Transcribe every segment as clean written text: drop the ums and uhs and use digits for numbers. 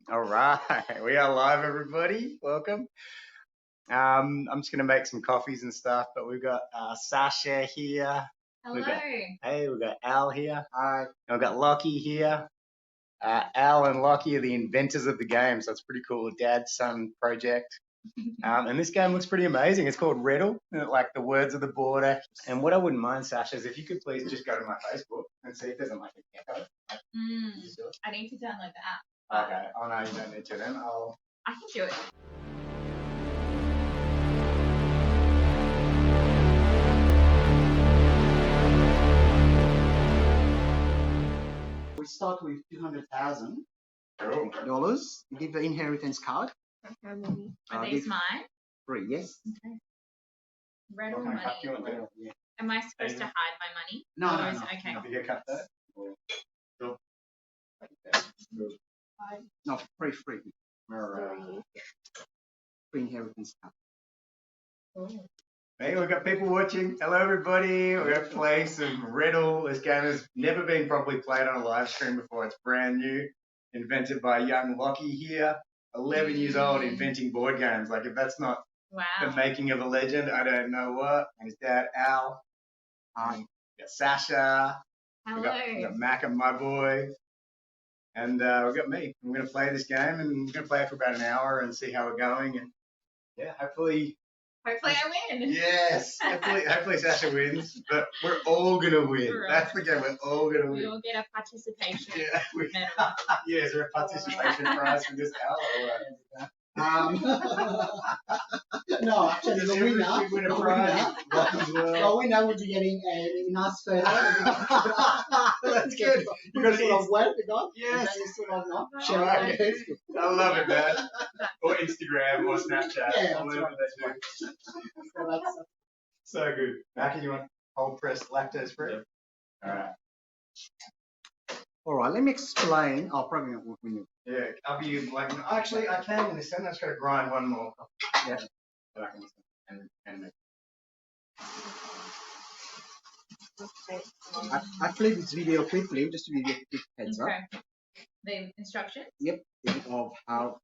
All right, we are live, everybody. Welcome. I'm just going to make some coffees and stuff, but we've got Sasha here. Hello. We've got Al here. Hi. And we've got Lachie here. Al and Lachie are the inventors of the game, so it's pretty cool. Dad-son project. And this game looks pretty amazing. It's called REDL, like the words of the border. And what I wouldn't mind, Sasha, is if you could please just go to my Facebook and see if there's a like an echo. I need to download the app. Okay. Oh no, you don't need to then. I can do it. We start with $200,000. Cool. You give the inheritance card. How many? Are these mine? 3, yes. Okay. Red or money? Yeah. Am I supposed to hide my money? No. Okay. Have you cut that? Cool. No, free. Free inheritance card. Cool. Hey, we've got people watching. Hello, everybody. We're going to play some Riddle. This game has never been properly played on a live stream before. It's brand new. Invented by young Lachie here. 11 years old, inventing board games. Like, if that's not the making of a legend, I don't know what. And his dad, Al. We got Sasha. Hello. We got Mac and my boy. And we've got me. I'm going to play this game, and we're going to play it for about an hour and see how we're going. And yeah, hopefully I win. Yes. Hopefully Sasha wins, but we're all going to win. Right. That's the game. We're all going to win. We will get a participation medal. Yeah, is there a participation prize for this hour? No, actually, the winner. We win a prize. The winner would be getting a nice photo. That's good. You got sort of where we got. Yes. And you sort of not. All right. I love it, man. Or Instagram or Snapchat. Yeah, or whatever they do. So good. Mackie, you want cold pressed lactose free? All right. All right, let me explain. I'll probably not work with you. Yeah, I'll be like, actually, I can in this sense. I just got to grind one more. Yeah. But I can and I played this video quickly just to give you a quick heads up. Okay. The instructions? Yep. Of how.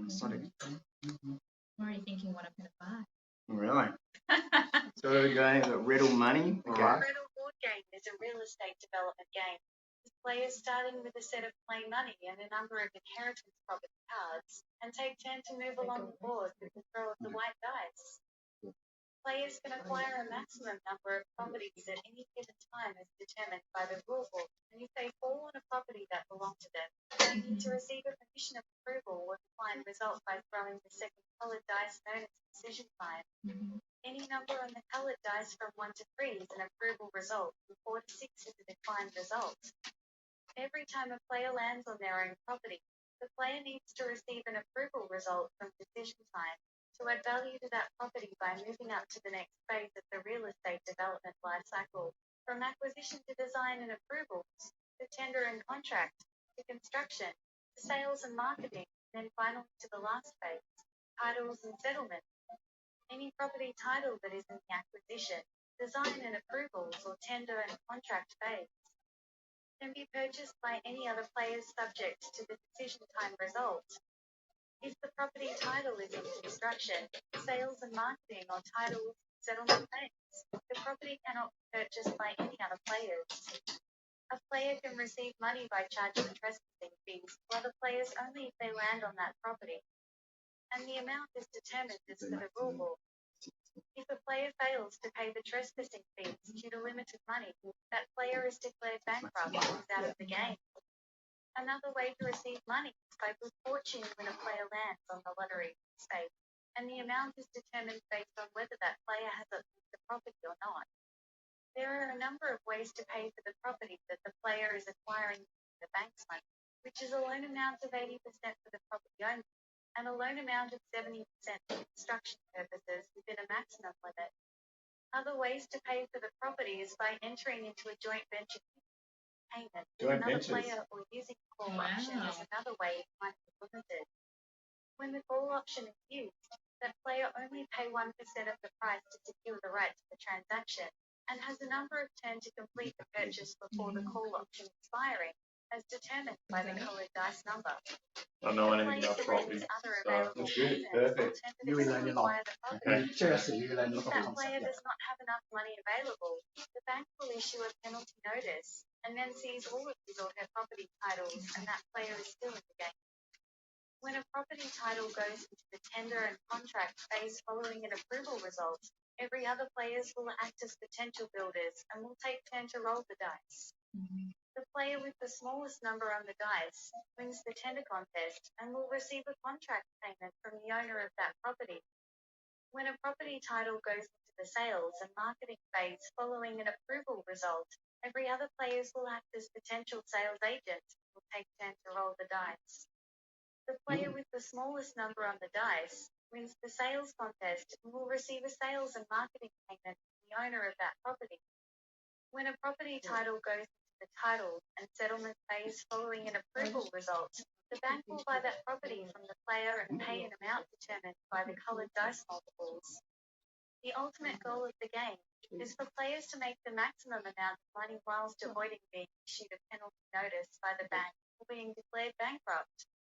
Sorry. I'm already thinking what I'm going to buy. Really? So we're going to Riddle Money. Okay. The Riddle board game is a real estate development game. With players starting with a set of play money and a number of inheritance property cards, and take turn to move along the board with the throw of the white dice. Players can acquire a maximum number of properties at any given time as determined by the rule book, and if they fall on a property that belongs to them, they need to receive a permission of approval or decline result by throwing the second coloured dice known as decision time. Any number on the coloured dice from 1 to 3 is an approval result, and 4 to 6 is a declined result. Every time a player lands on their own property, the player needs to receive an approval result from decision time to add value to that property by moving up to the next phase of the real estate development life cycle, from acquisition to design and approvals, to tender and contract, to construction, to sales and marketing, and then finally to the last phase, titles and settlement. Any property title that is in the acquisition, design and approvals, or tender and contract phase can be purchased by any other players subject to the decision time result. If the property title is in construction, sales and marketing, or titles settlement phase, the property cannot be purchased by any other players. A player can receive money by charging trespassing fees for other players only if they land on that property, and the amount is determined as per the rule book. If a player fails to pay the trespassing fees due to limited money, that player is declared bankrupt and is out of the game. Another way to receive money is by good fortune when a player lands on the lottery space, and the amount is determined based on whether that player has obtained the property or not. There are a number of ways to pay for the property that the player is acquiring using the bank's money, which is a loan amount of 80% for the property only, and a loan amount of 70% for construction purposes within a maximum limit. Other ways to pay for the property is by entering into a joint venture payment with another player, or using a call option is another way it might be limited. When the call option is used, that player only pay 1% of the price to secure the right to the transaction, and has a number of turn to complete the purchase before the call option expiring, as determined by the coloured dice number. I don't know The anything player about can property, raise other so available That's good. payments Perfect. You will learn a alternatively lot. via the property. Seriously, you will learn a lot If of that concepts. player Yeah. does not have enough money available, the bank will issue a penalty notice and then seize all of his or her property titles, and that player is still in the game. When a property title goes into the tender and contract phase following an approval result, every other players will act as potential builders and will take turn to roll the dice. The player with the smallest number on the dice wins the tender contest and will receive a contract payment from the owner of that property. When a property title goes into the sales and marketing phase following an approval result, every other players will act as potential sales agents and will take turn to roll the dice. The player with the smallest number on the dice wins the sales contest and will receive a sales and marketing payment from the owner of that property. When a property title goes into the title and settlement phase following an approval result, the bank will buy that property from the player and pay an amount determined by the coloured dice multiples. The ultimate goal of the game is for players to make the maximum amount of money whilst avoiding being issued a penalty notice by the bank or being declared bankrupt.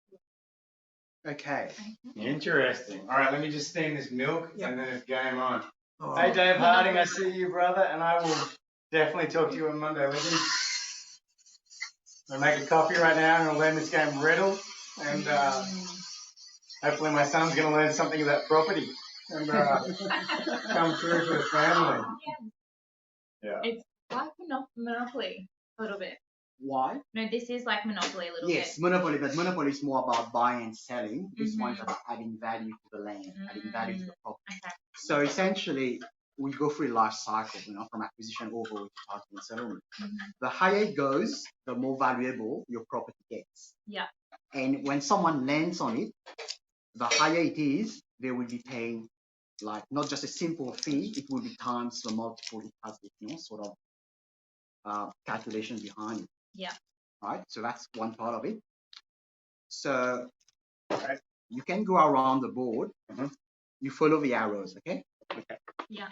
Okay. Interesting. All right, let me just steam this milk and then it's game on. All Hey, right. Dave Harding, I see you, brother, and I will definitely talk to you on Monday. I'll make a coffee right now and I'll learn this game REDL, and hopefully my son's going to learn something about property and come through for the family. Yeah. It's like Monopoly a little bit. Why? No, this is like Monopoly a little Yes, bit. Monopoly, but Monopoly is more about buying and selling. This one's about adding value to the land, adding value to the property. Okay. So essentially, we go through a life cycle, from acquisition over to title and settlement. The higher it goes, the more valuable your property gets. Yeah. And when someone lands on it, the higher it is, they will be paying like not just a simple fee, it will be times the multiple. It has sort of calculation behind it. Yeah. Right. So that's one part of it. So you can go around the board. You follow the arrows. Okay. Yeah.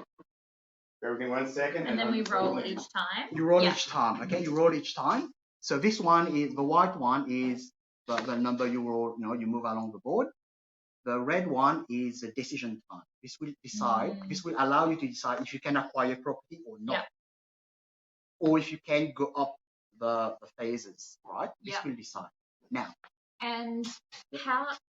Bear with me 1 second. And then we roll each time. You roll each time. Okay. You roll each time. So this one is the white one is the number you roll. You move along the board. The red one is a decision time. This will decide. This will allow you to decide if you can acquire property or not, or if you can go up the phases. Right. This will decide. Now. And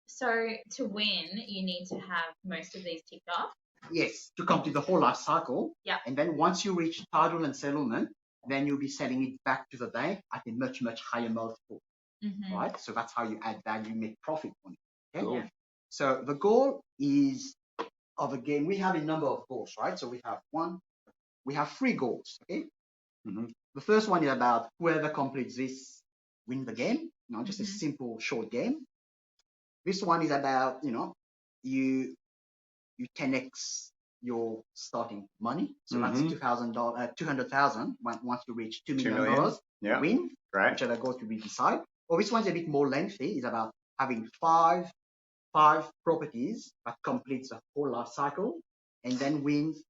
so to win, you need to have most of these ticked off? Yes, to complete the whole life cycle. Yeah. And then once you reach title and settlement, then you'll be selling it back to the bank at a much, much higher multiple. Right? So that's how you add value, make profit on it. Okay? Yeah. So the goal is of the game, we have a number of goals, right? So we have 3 goals. Okay. The first one is about whoever completes this win the game. Just a simple short game. This one is about, you 10x your starting money. So that's $200,000 once you reach $2 million. Yeah. Win. Right. Whichever goal to be decided. Or this one's a bit more lengthy. It's about having five properties that completes the whole life cycle and then wins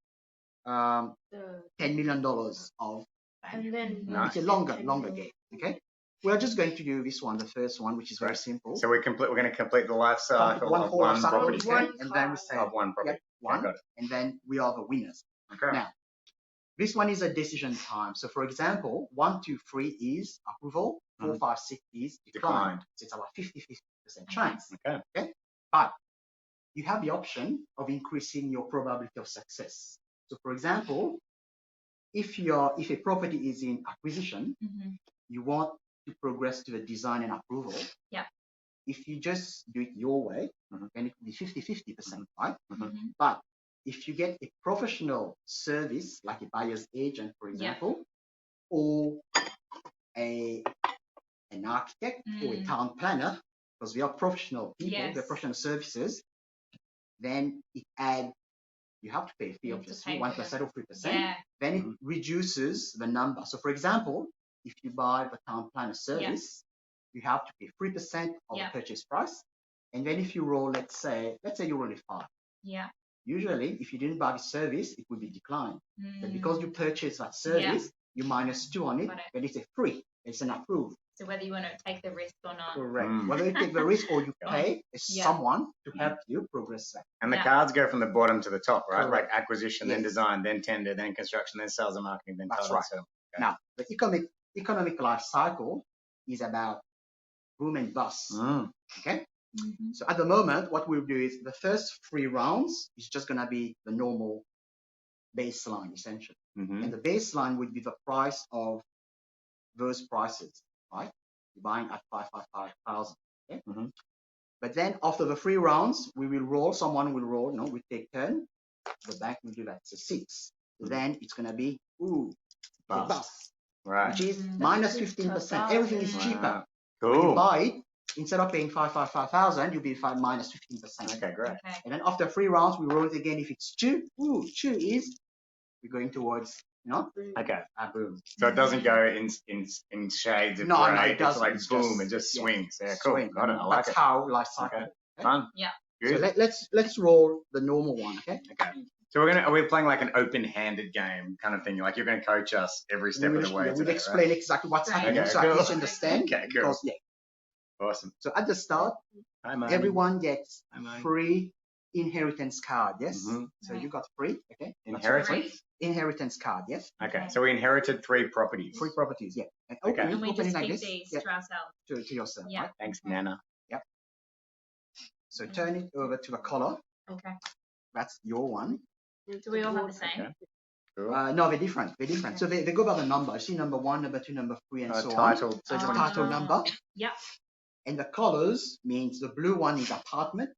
$10 million of value. And then It's a longer game. Okay. We're just going to do this one, the first one, which is very simple. So we're going to complete the life cycle of one property. And then we say Of one property. one, Okay, got it. and then we are the winners. Okay. Now, this one is a decision time. So, for example, 1, 2, 3 is approval. 4, 5, 6 is declined. So it's about 50-50% chance. Okay. But you have the option of increasing your probability of success. So, for example, if a property is in acquisition, you want to progress to the design and approval. Yeah. If you just do it your way, then it will be 50-50%, right? But if you get a professional service, like a buyer's agent, for example, or an architect or a town planner, because we are professional people, they're professional services, then you have to pay a fee, obviously, 1% or 3%. Then it reduces the number. So, for example, if you buy the town planner service, you have to pay 3% of the purchase price. And then if you roll, let's say you roll a 5. Yeah. Usually, if you didn't buy the service, it would be declined. But because you purchase that Yeah. service, you minus 2 on it, Got it. but it's a free. It's an approved. So whether you want to take the risk or not. Correct. Mm. Whether you take the risk or you Yeah. pay Yeah. someone to help you progress that. And the Yeah. cards go from the bottom to the top, right? Correct. Like acquisition, then Yes. design, then tender, then construction, then sales and marketing, then That's title. right. So, okay. Now, the economic life cycle is about boom and bust. Okay. Mhm. So at the moment, what we'll do is the first 3 rounds is just gonna be the normal baseline, essentially. Mhm. And the baseline would be the price of those prices, right? You're buying at 555,000. Okay. Mhm. But then after the 3 rounds, we will roll. Someone will roll. No, we take turn. The bank will do that. So 6. Then it's gonna be a Bust. bust, Right. which is Mm. minus That's 15%. tough. Everything is Wow. cheaper. When you Cool. buy it, instead of paying 555,000, you'll be minus 15%. Okay, great. Okay. And then after 3 rounds, we roll it again. If it's 2, 2 is we're going towards, Okay. boom. So it doesn't go in shades of No, grey. no, it It's doesn't. like It's boom, just- it just yeah. swings. Yeah, cool. Swing. Got it. I like That's it. how life cycle. Okay. Okay? Fun. Yeah. So Good. let's roll the normal one. Okay. Okay. So we're playing like an open-handed game kind of thing. Like you're going to coach us every step of the way. We'll today, explain exactly what's Right. happening, Okay, so at cool. least you understand. Okay, cool. Because, yeah. Right? Awesome. So at the start, Hi, man. everyone gets Hi, mate. free inheritance card. Yes. Mhm. So Right. you got free. Okay. Inheritance. Inheritance card. Yes. Okay. So we inherited 3 properties. Free properties. Yeah. And Okay. open it, And we open just it like keep this. these Yeah. to ourselves. To yourself. Yeah. Right. Thanks, Okay. Nana. So turn it over to the color. Okay. That's your one. Do we all have the same? Okay. Cool. No, they're different. They're different. So they go by the number. You see number 1, number 2, number 3, and so on. Title. So it's a Oh. title number. Yep. And the colors means the blue one is apartment.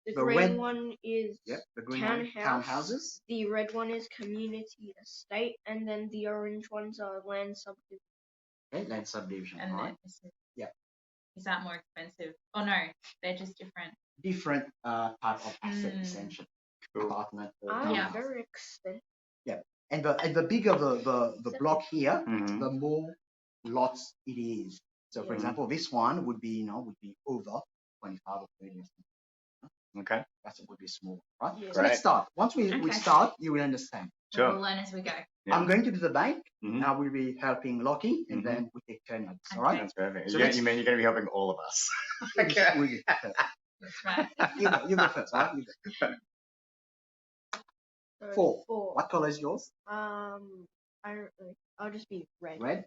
The The green red- one is Yep. The green one, townhouses. the red one is community estate, and then the orange ones are land subdivision. Okay. Land subdivision. And All then right. Yeah. Is that more expensive? Oh no, they're just different. Different type of asset, Mm. essentially. Cool. Apartment or Ah, townhouse. very expensive. And the bigger the block here, Mhm. the more lots it is. So for Yeah. example, this one would be over 25 or 30. Okay. That would be small, right? Yeah. So let's start. Once we Okay. start, you will understand. Sure. We'll learn as we go. Yeah. I'm going to do the bank. Mhm. Now we'll be helping Lachie, and Mhm. then we take turn at this. All Okay. right? That's perfect. So you let's- mean you're going to be helping all of us? Okay. We'll get first. That's right. You go first, right? You go. So 4. 4. What color is yours? I don't really. I'll just be red. Red.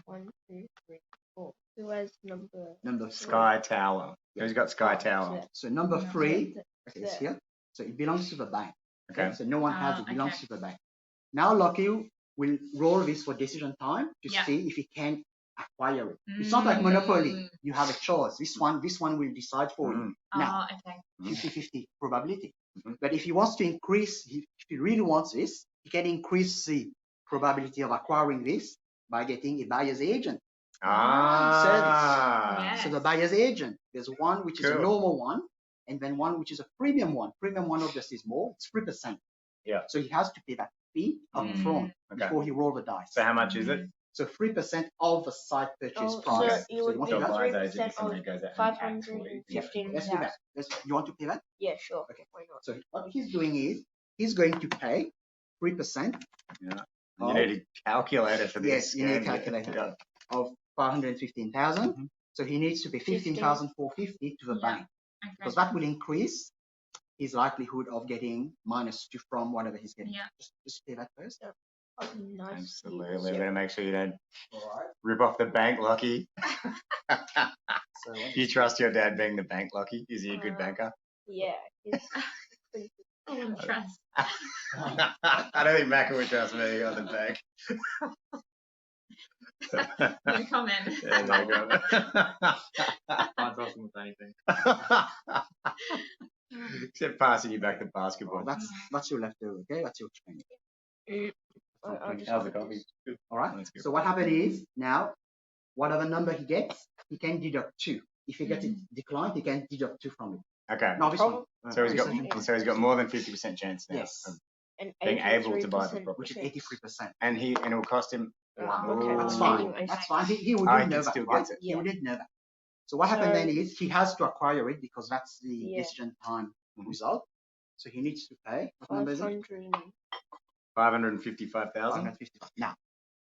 1, 2, 3, 4. Who has number? Number 3. Sky Tower. Who's got Sky Oh, Tower? yeah. So number No. 3 Th- is there. here. So it belongs to the bank. Okay. So no one has it. Ah, Belongs okay. to the bank. Now Lachie will roll this for decision time to Yeah. see if he can acquire it. It's not like Monopoly. You have a choice. This one will decide for you. Now, Oh, okay. 50-50 probability. Mhm. But if he wants to increase, if he really wants this, he can increase the probability of acquiring this by getting a buyer's agent. Ah. Yes. So the buyer's agent, there's one which is a Cool. normal one, and then one which is a premium one. Premium one obviously is more, it's 3%. Yeah. So he has to pay that fee up Mm. front Okay. before he roll the dice. So how much is it? So 3% of the site purchase Oh, price. so So it would you want be to So do that? buyer's 3% agent, somebody of goes out and 515,000. Let's do that. You want to pay that? Yeah, sure. Okay. Why not? So what he's doing is he's going to pay 3% Yeah. You need a calculator for this. Yes, you need a can't calculator. Yeah. of 515,000. Mhm. So he needs to pay 15,450 to the Yeah. bank Okay. because that will increase his likelihood of getting -2 from whatever he's getting. Yeah. Just pay that first. Oh, nice. Absolutely. We're going to make sure you don't All right. rip off the bank, Lachie. So Do you trust your dad being the bank, Lachie? Is he a good banker? Yeah. It's pretty I wouldn't trust. I don't think Macca would trust me on the bank. No comment. Yeah, no comment. Can't trust him with anything. Except passing you back the Well, basketball. that's your leftover. Okay, that's your training. I'll just How's the have coffee? this. Good. All right. That's good. So what happened is now, whatever number he gets, he can deduct 2. If he gets it declined, he can deduct 2 from it. Okay. No, this Problem- one. So he's got Percentage. so he's got more than 50% chance now Yes. of And being able to buy the 83% property. Which is chance. 83%. And it will cost him. Okay, That's Ooh. fine. Anyway. That's fine. He would Oh, not he know can that, still right? gets it. He Yeah. wouldn't know that. So what happened So- then is he has to acquire it because that's the Yeah. decision time Mhm. result. So he needs to pay. What number is it? 555,000. 555. Now,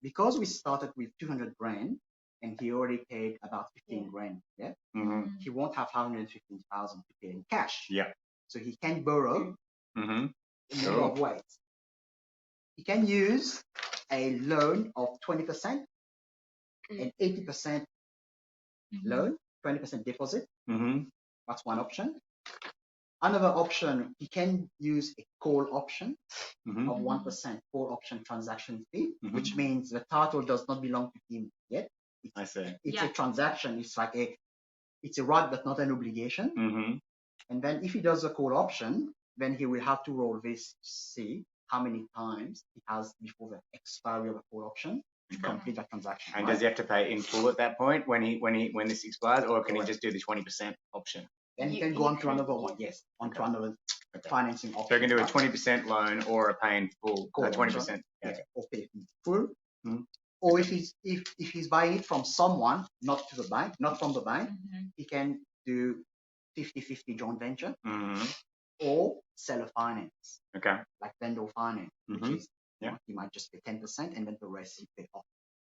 because we started with 200 grand and he already paid about 15 grand, yeah, he won't have 515,000 to pay in cash. Yeah. So he can borrow Mm-hmm. in a number of ways. He can use a loan of 20% and 80% loan, 20% deposit. Mm-hmm. That's one option. Another option, he can use a call option of 1% call option transaction fee, which means the title does not belong to him yet. I see. It's a transaction. It's like it's a right but not an obligation. And then if he does a call option, then he will have to roll this to see how many times he has before the expiry of a call option to complete that transaction. And does he have to pay in full at that point when this expires, or can he just do the 20% option? Then he can go on to another one. Yes, on to another financing option. So he can do a 20% loan or a pay in full. 20%. Yeah, or pay in full. Or if he's buying it from someone, not to the bank, not from the bank, he can do 50-50 joint venture or seller finance. Okay. Like vendor finance, which is he might just pay 10% and then the rest he pay off.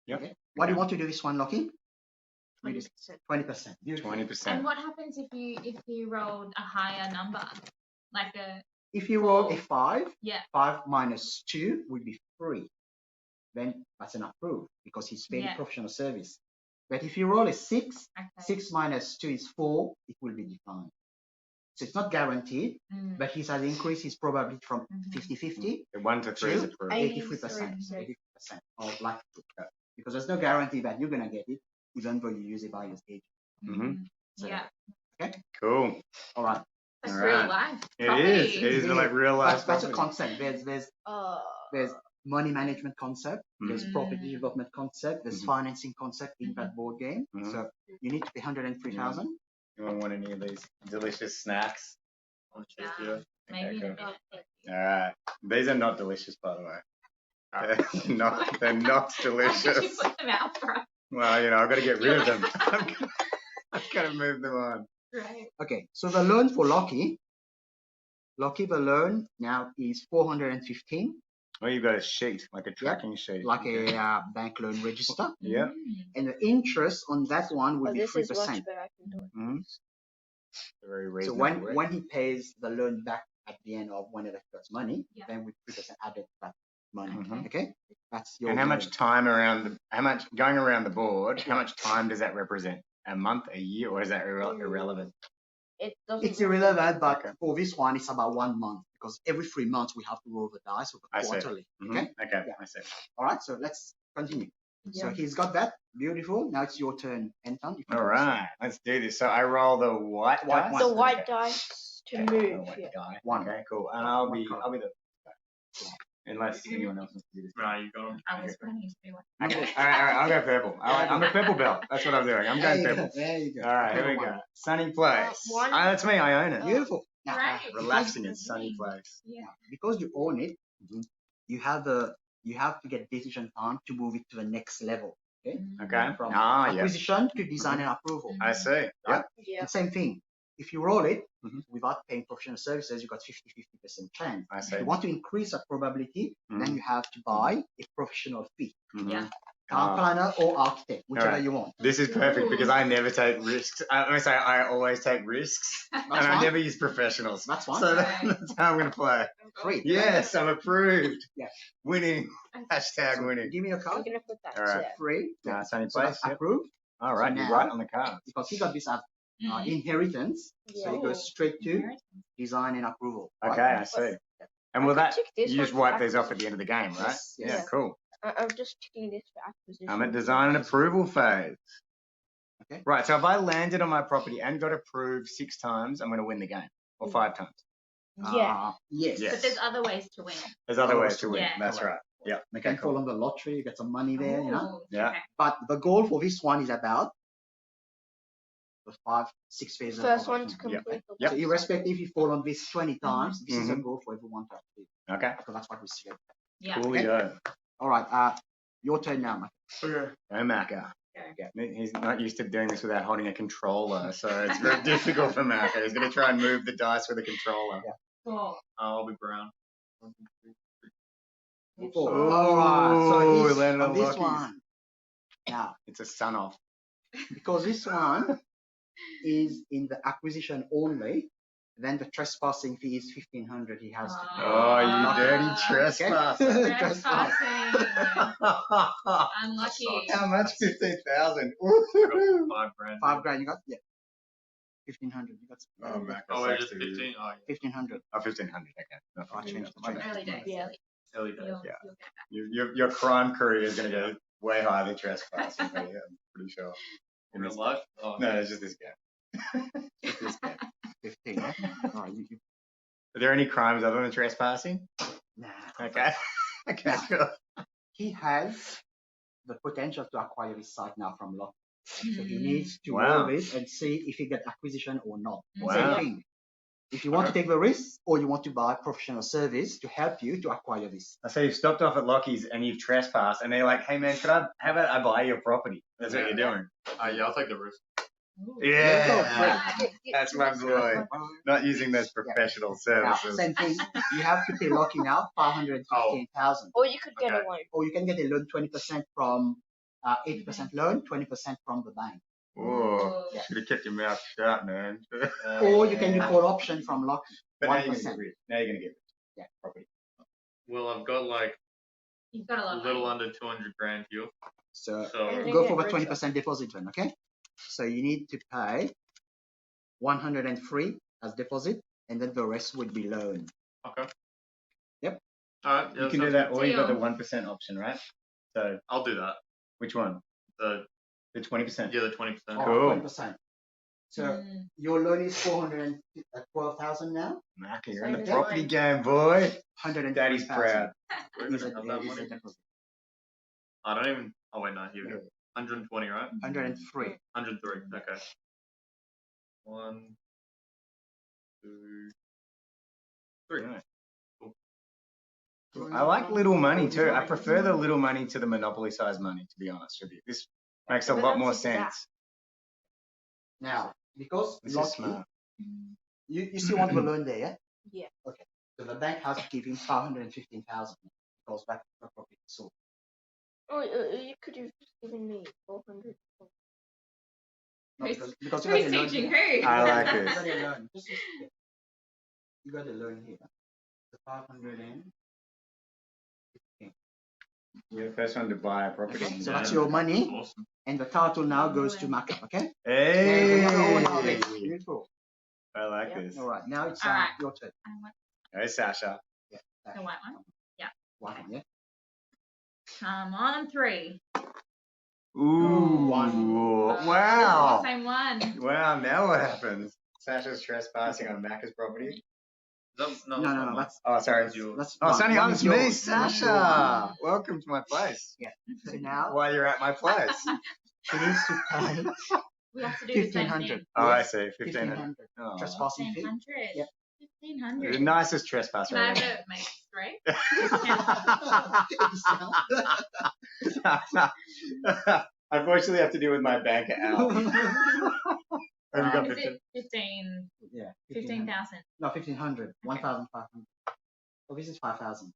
Yep. Okay. Why do you want to do this one, Lachie? 20%. 20%. 20%. And what happens if you rolled a higher number, like a? If you roll a 5, Yeah. 5 minus 2 would be 3. Then that's an approved because he's paid professional service. But if you roll a 6, 6 minus 2 is 4, it will be declined. So it's not guaranteed, but he has increased his probability from 50-50 The 1 to 3 is to approved. 83%. 83% of likelihood. Because there's no guarantee that you're going to get it, even though you use a buyer's agent. So, okay. Cool. All right. That's real life. It is. It is like real life. That's a concept. There's money management concept. There's property development concept. There's financing concept in that board game. So you need to pay 103,000. Anyone want any of these delicious snacks? Yeah. Maybe. Okay, cool. All right. These are not delicious, by the way. They're not delicious. Why did you put them out for us? Well, I've got to get rid of them. I've got to move them on. Right. Okay, so the loan for Lachie, the loan now is 415. Well, you've got a sheet, like a tracking sheet. Like a bank loan register. Yeah. And the interest on that one would be 3%. This is much better. I can do it. Very So reasonable. when he pays the loan back at the end of whenever he gets money, then with 3% added to that money. Okay, that's your. And how much time going around the board? How much time does that represent? A month, a year, or is that irrelevant? It's irrelevant, but for this one, it's about 1 month because every 3 months we have to roll the dice quarterly. Okay. Okay. I see. All right. So let's continue. So he's got that. Beautiful. Now it's your turn, Anton. All right. Let's do this. So I roll the white dice. The white dice to move. The white die. Okay. Cool. And I'll be the. Unless anyone else wants to do this. No, you got them. I was planning to do one. Okay. All right. I'll go purple. All right. I'm a purple belt. That's what I'm doing. I'm going purple. There you go. All right. Here we go. Sunny place. That's me. I own it. Beautiful. Now, Right. Relaxing in sunny place. Yeah. because you own it, you have to get decision time to move it to the next level. Okay. Okay. From Yeah. acquisition to design and approval. I see. Yeah. Yeah. And same thing. If you roll it without paying professional services, you got 50% chance. I If see. you want to increase that probability, then you have to buy a professional fee. Yeah. Car planner or architect, whichever Alright. you want. This is perfect because I never take risks. I always take risks, and I fine. never use professionals. That's fine. So that's how I'm going to play. Free. Yes, I'm approved. Yeah. Winning. Hashtag So winning. give me your I'm card. gonna put that. All right. there. Free. Sunny So place. that's Yep. approved All right, So you're now- right on the card. because he got this as Mhm. inheritance. So it goes straight to Inheritance. design and approval. Okay, right? I see. And will that Tick this you just one for wipe these off at the end of the game, right? Yes, yes. Yeah, cool. I'm just ticking this for acquisition. I'm at design and approval phase. Okay. Right, so if I landed on my property and got approved 6 times, I'm going to win the game, or 5 times. Yeah. Yes. Yes. But there's other ways to win. There's other ways to win. Yeah. That's right. Yeah. You Okay, can cool. fall on the lottery, you get some money there, you know. Ooh, Yeah. okay. But the goal for this one is about the 5-6 phases. First of one to action. complete. the Yep. So life irrespective if you fall on this 20 times, this is a Mhm. goal for everyone to achieve. Okay. So that's what we see. Yeah. Coolio. All right. Your turn now, Mike. Go Macca. Okay. He's not used to doing this without holding a controller, so it's very difficult for Macca. He's going to try and move the dice with a controller. Yeah. 4. I'll be brown. 4. Ooh, All right. So he's landed on on this Lachie's. one. Now, It's a son of. because this one is in the acquisition only, then the trespassing fee is 1,500. He has to pay. Oh, you dirty Ah. trespasser. Trespassing. Unlucky. How much? 15,000. $5 grand. 5 grand. You got 1,500. You got Oh, Mac, Oh, that wait, sucks just to you. 15? Oh, 1,500. Oh, 1,500. Okay. No, I'll change the my change. bad. Early days. yeah. Early days. You'll Yeah. get back. Your crime career is going to go way higher than trespassing. But yeah, I'm pretty sure. In real life? Oh, No, it's just this game. Just this game. 15. Yeah? All right. Are there any crimes other than trespassing? Nah. Okay. Okay, sure. He has the potential to acquire this site now from Lachie. So he Mm. needs to Wow. roll it and see if he get acquisition or not. Wow. Same thing. If you want to take the risk or you want to buy professional service to help you to acquire this. So you've stopped off at Lachie's and you've trespassed, and they're like, "Hey man, how about I buy your property?" That's what you're doing. yeah, I'll take the risk. Ooh. Yeah, Yeah. that's my boy. Not using those professional Now, services. same thing. You have to pay Lachie now 515,000. Or you could get Okay. a loan. Or you can get a loan 20% from 80% loan, 20% from the bank. Oh, Yeah. should have kept your mouth shut, man. Or you can do call option from Lachie. But now you're gonna 1%. get rich. Now you're gonna get rich. Yeah. Property. Well, I've got like You've got a a lot of little money. under 200 grand here. So So And go get for the richer. 20% deposit then, okay? So you need to pay 103 as deposit, and then the rest would be loan. okay. Yep. All right. Yeah, You can do sounds that, good. or you got the Deal. 1% option, right? So I'll do that. which one? The The 20%. yeah, the 20%. Oh, Cool. 20%. So Mm. your loan is 412,000 now. Mac, you're in Same the as property mine. game, boy. 103,000. Daddy's proud. Where Is did a, I have that is money? a deposit. I don't even. Oh wait, no. Here we go. 120, right? 103. 103. Okay. 1, 2, 3. Right. I like little money too. I prefer the little money to the monopoly size money, to be honest with you. This makes a But lot that's more exact. sense. Now, because This is Lachie, smart. you still want the loan there, yeah? Yeah. Okay. So the bank has to give him 515,000 because back to the property sold. Oh, you could have just given me 400. No, Who's- because you Who's got a loan teaching here. who? I like You this. got a loan. You got a loan here. The 515. You're the first one to buy a property. Okay, so Yeah. that's your money, Awesome. and the title now goes to Macca, okay? Hey! Beautiful. I like Yeah. this. All right, now it's All right. your turn. I want Hey, Sasha. the white one. Yeah. White one, yeah? Come on, 3. Ooh, wow. Same one. Wow, now what happens? Sasha's trespassing on Macca's property. No, No, not that's Oh, sorry. That's yours. that's Oh, one- Sonny, one it's is me, yours. That's your one. Sasha. Welcome to my place. So now While you're at my place. she needs to pay We have to do the same 1,500. thing. Oh, I Yes, see. 1,500. 1,500 Oh. trespassing fee. 1,500. Yep. The 1,500. nicest trespass Can I have right it make straight? Unfortunately, I have to do with my banker, Al. Have you got Is 15? it 15? Yeah, 15,000. No, 1,500. 1,500. Oh, this is 5,000.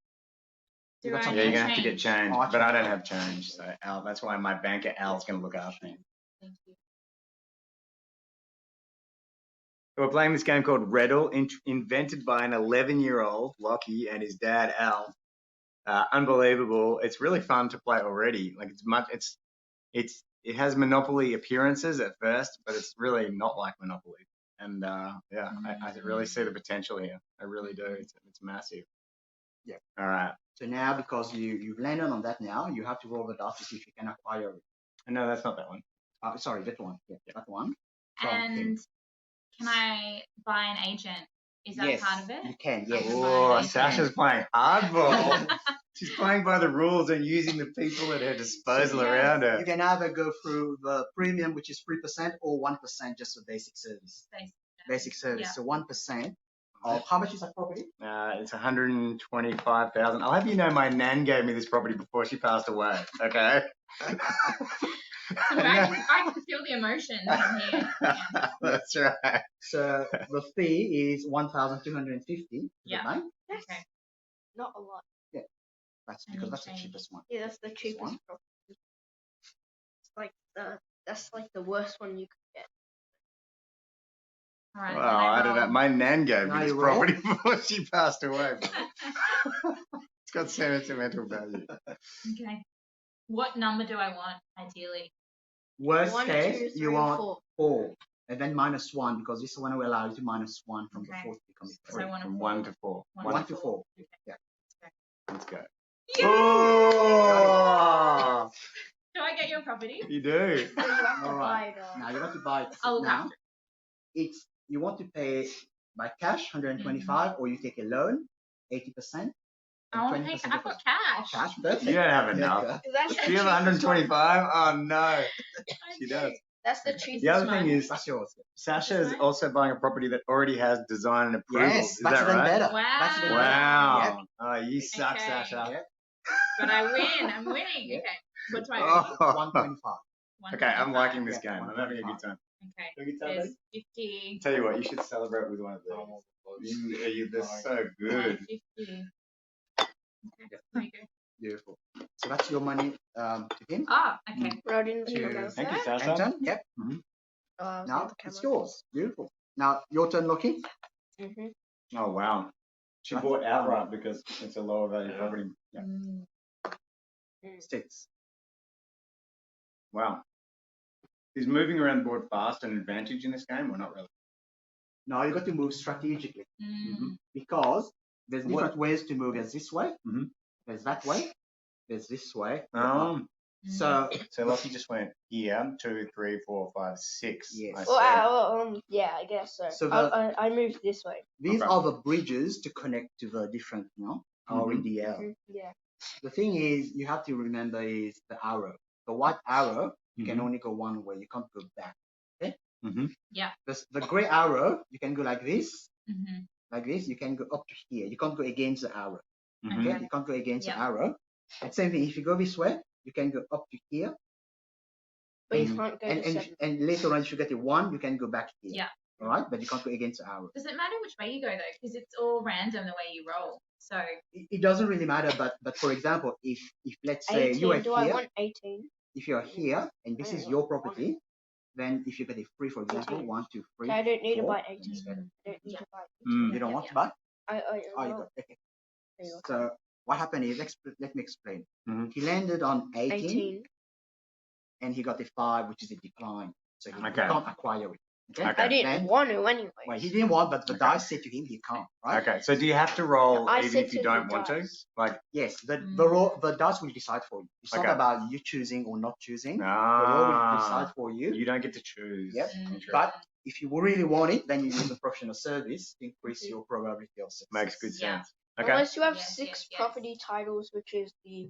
Do You got I some Yeah, you're need gonna have to get change, Oh, I but I changed. don't have change. So Al, that's why my banker Al's gonna look after me. Thank you. So we're playing this game called REDL, invented by an 11-year-old Lachie and his dad Al. Unbelievable! It's really fun to play already. Like it has Monopoly appearances at first, but it's really not like Monopoly. And yeah, I really see the potential here. I really do. It's massive. Yeah. All right. So now, because you've landed on that now, you have to roll the dice to see if you can acquire it. No, that's not that one. Sorry, that one. Yeah, that one. From him. And can I buy an agent? Is that Yes, part of it? you can. Yes. Oh, Fine. Sasha's playing hardball. She's playing by the rules and using the people at her disposal Yes. around You her. can either go through the premium, which is 3%, or 1% just for basic service. Basic service. Yeah. So 1% of how much is that property? It's 125,000. I'll have you know my nan gave me this property before she passed away. Okay. I can feel the emotion in here. Yeah. That's right. So the fee is 1,250 to Yeah. the bank. That's Okay. not a lot. That's And because you that's the change. cheapest one. Yeah, that's the cheapest one? property. It's like that's like the worst one you could get. All right. Well, I don't know. My nan gave Now me this you roll. property before she passed away. It's got sentimental value. Okay. What number do I want, ideally? Worst 1, case, 2, you 3, want 4. 4, and then -1 because this one will allow you to -1 from the Okay. 4th to become So I want a From 4. 1 to 4. 1 to 4. Okay. Yeah. Let's go. Yay! Oh! Do I get your property? You do. So you have to All buy right. it. Now you got to buy it I'll look now. after It's you want to pay by cash 125 or you take a loan 80%. I want to pay. I've got cash. Cash, perfect. You don't have enough. Yeah. That's the Do you have cheapest one. 125? Oh no. I She do. does. That's the cheapest The other one. thing is, That's yours. Sasha is Mine? also buying a property that already has design and approval. Yes, Is that's that even right? better. Wow. That's even better. Wow. Oh, you suck, Okay. Sasha. Yep. But I win. I'm winning. Yeah. Okay. What's my Oh. 125. Okay, I'm liking this Yeah, game. I'm having a good time. Okay. Have a good time, There's buddy? 50. Tell you what, you should celebrate with one of these. They're so good. 50. Okay. Yeah. There you go. Beautiful. So that's your money to him. Ah, okay. Wrote in the To- comments. Thank you, there. Sasha. Anton, yep. Now it's yours. Beautiful. Now your turn, Lachie. Mm-hmm. Oh, wow. She bought outright because it's a lower value property. Yeah. Mm. Six. Wow. Is moving around the board fast an advantage in this game or not really? Now you got to move strategically Mm. because there's What- different ways to move. There's this way. Mhm. There's that way. There's this way. So Lachie just went here, 2, 3, 4, 5, 6. Yes. I Well, see. yeah, I guess so. So I moved this way. these Okay. are the bridges to connect to the different, REDL. Yeah. The thing is, you have to remember is the arrow. The white arrow, you can Mhm. only go one way. You can't go back. Mhm. Yeah. The gray arrow, you can go like this. Mhm. Like this, you can go up to here. You can't go against the arrow. Mhm. Okay? You can't go against Yeah. the arrow. And same thing, if you go this way, you can go up to here. But you Mhm. can't go And, to and, 7. and later on, if you get a 1, you can go back here. Yeah. All right? But you can't go against the arrow. Does it matter which way you go though? Because it's all random the way you roll. So It doesn't really matter, but for example, if let's say 18. you are Do I here, want 18? if you're here and this is your property, then if you get a free, for example, 18. 1, 2, 3, I don't need to 4, buy then 18. it's better. I don't need to buy Mm. You don't Yeah, want yeah. to buy? Oh, You got okay. there you go. So what happened is, let me explain. Mhm. He landed on 18, 18. and he got a 5, which is a decline. So he Okay. can't acquire it. Okay. Okay. I didn't Then- want to anyway. Well, he didn't want, but the Okay. dice said to him he can't. Right? Okay, so do you have to roll I even said if you to the don't want to? dice. Like, Yes. The Mm. the dice will decide for you. It's Okay. not about you choosing or not choosing. The roll will decide for you. you don't get to choose. Yep. Interesting. But if you really want it, then you use a professional service to increase your probability of success. Makes good Yeah. sense. Okay. Unless you have Yes, 6 yes, yes. property titles, which is the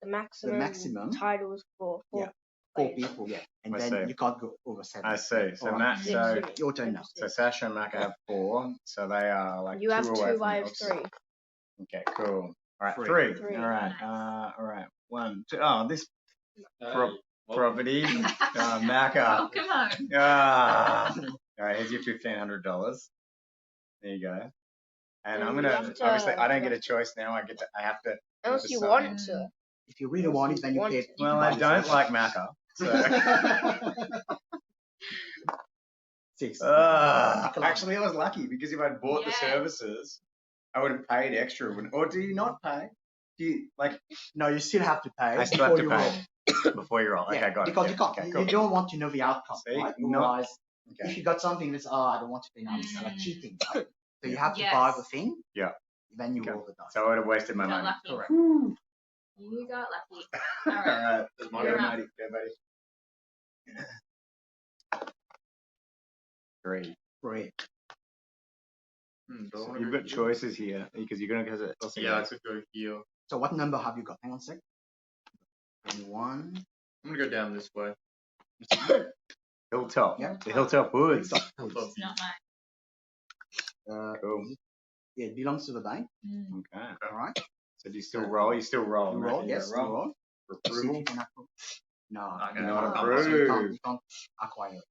maximum, maximum. titles for 4 Yeah. 4 players. people, yeah. And I then see. you can't go over 7. I see. So All right. Matt, Six, so yeah. Your turn now. so Sasha and Mac have 4, so they are like You have 2 away 2, from I the have opposite. 3. Okay, cool. All right, 3. 3. 3. All right. Nice. All right. 1, 2. Oh, this Hey, property. Macca. Oh, come on. Ah. All right, here's your $1,500. There you go. And And I'm you gonna have to- obviously I don't get a choice now. I have to. Unless you decide. want to. If you really want it, then you Want pay. it. Well, I don't like Macca. So. 6. Actually, I was lucky because if I'd bought the Yeah. services, I would have paid extra. Or do you not pay? Do you like? No, you still have to pay I still have before to you pay roll. before you roll. Okay, Yeah, got it. because Yeah, you can't. Okay, You cool. don't want to know the outcome, See? right? No. Otherwise, Okay. if you got something that's, I don't want to pay now, it's like Mm. cheating, right? So you Yeah. have to Yes. buy the thing. Yeah. Then you Okay. roll the dice. So I would have wasted my You got money. lucky. Correct. You got lucky. All All right. right. Does Go, mine You're go? up. Matty. Go, buddy. 3. 3. Do I wanna You've go got here? choices here because you're gonna also. Yeah, I could go here. So what number have you got? Hang on a sec. 21. I'm gonna go down this way. Hilltop. Yeah. The Hilltop Woods. It's not mine. Cool. Yeah, it belongs to the bank. Mm. Okay. All right. So do you still roll? You still roll. You right? roll. You Yes, you gotta roll. For See if approval. you can approve. No, Okay. Not so approved. you can't acquire it.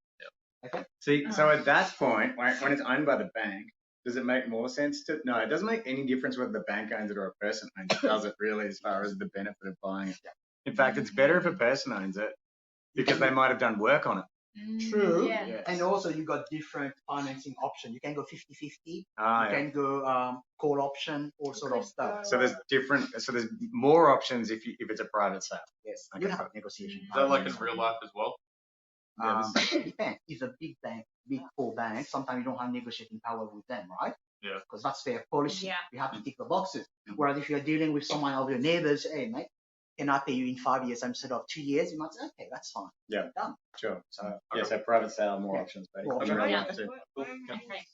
Okay. See, so at that point, when it's owned by the bank, does it make more sense to? No, it doesn't make any difference whether the bank owns it or a person owns it, does it really, as far as the benefit of buying it? In fact, it's better if a person owns it because they might have done work on it. True. Yeah. Yes. And also you got different financing options. You can go 50-50. Ah, You yeah. can go call option, all sort of stuff. So there's more options if it's a private sale. Yes, Okay. you have negotiation. Is that like in real life as well? It depends. If a big bank, big four bank, sometimes you don't have negotiating power with them, right? Yeah. Because that's their policy. Yeah. You have to tick the boxes. Whereas if you're dealing with someone of your neighbors, hey mate, can I pay you in 5 years instead of 2 years? You might say, okay, that's fine. Yeah. Done. Sure. So yes, a private sale, more Yeah. options, More basically. options. Yeah. Cool. Okay.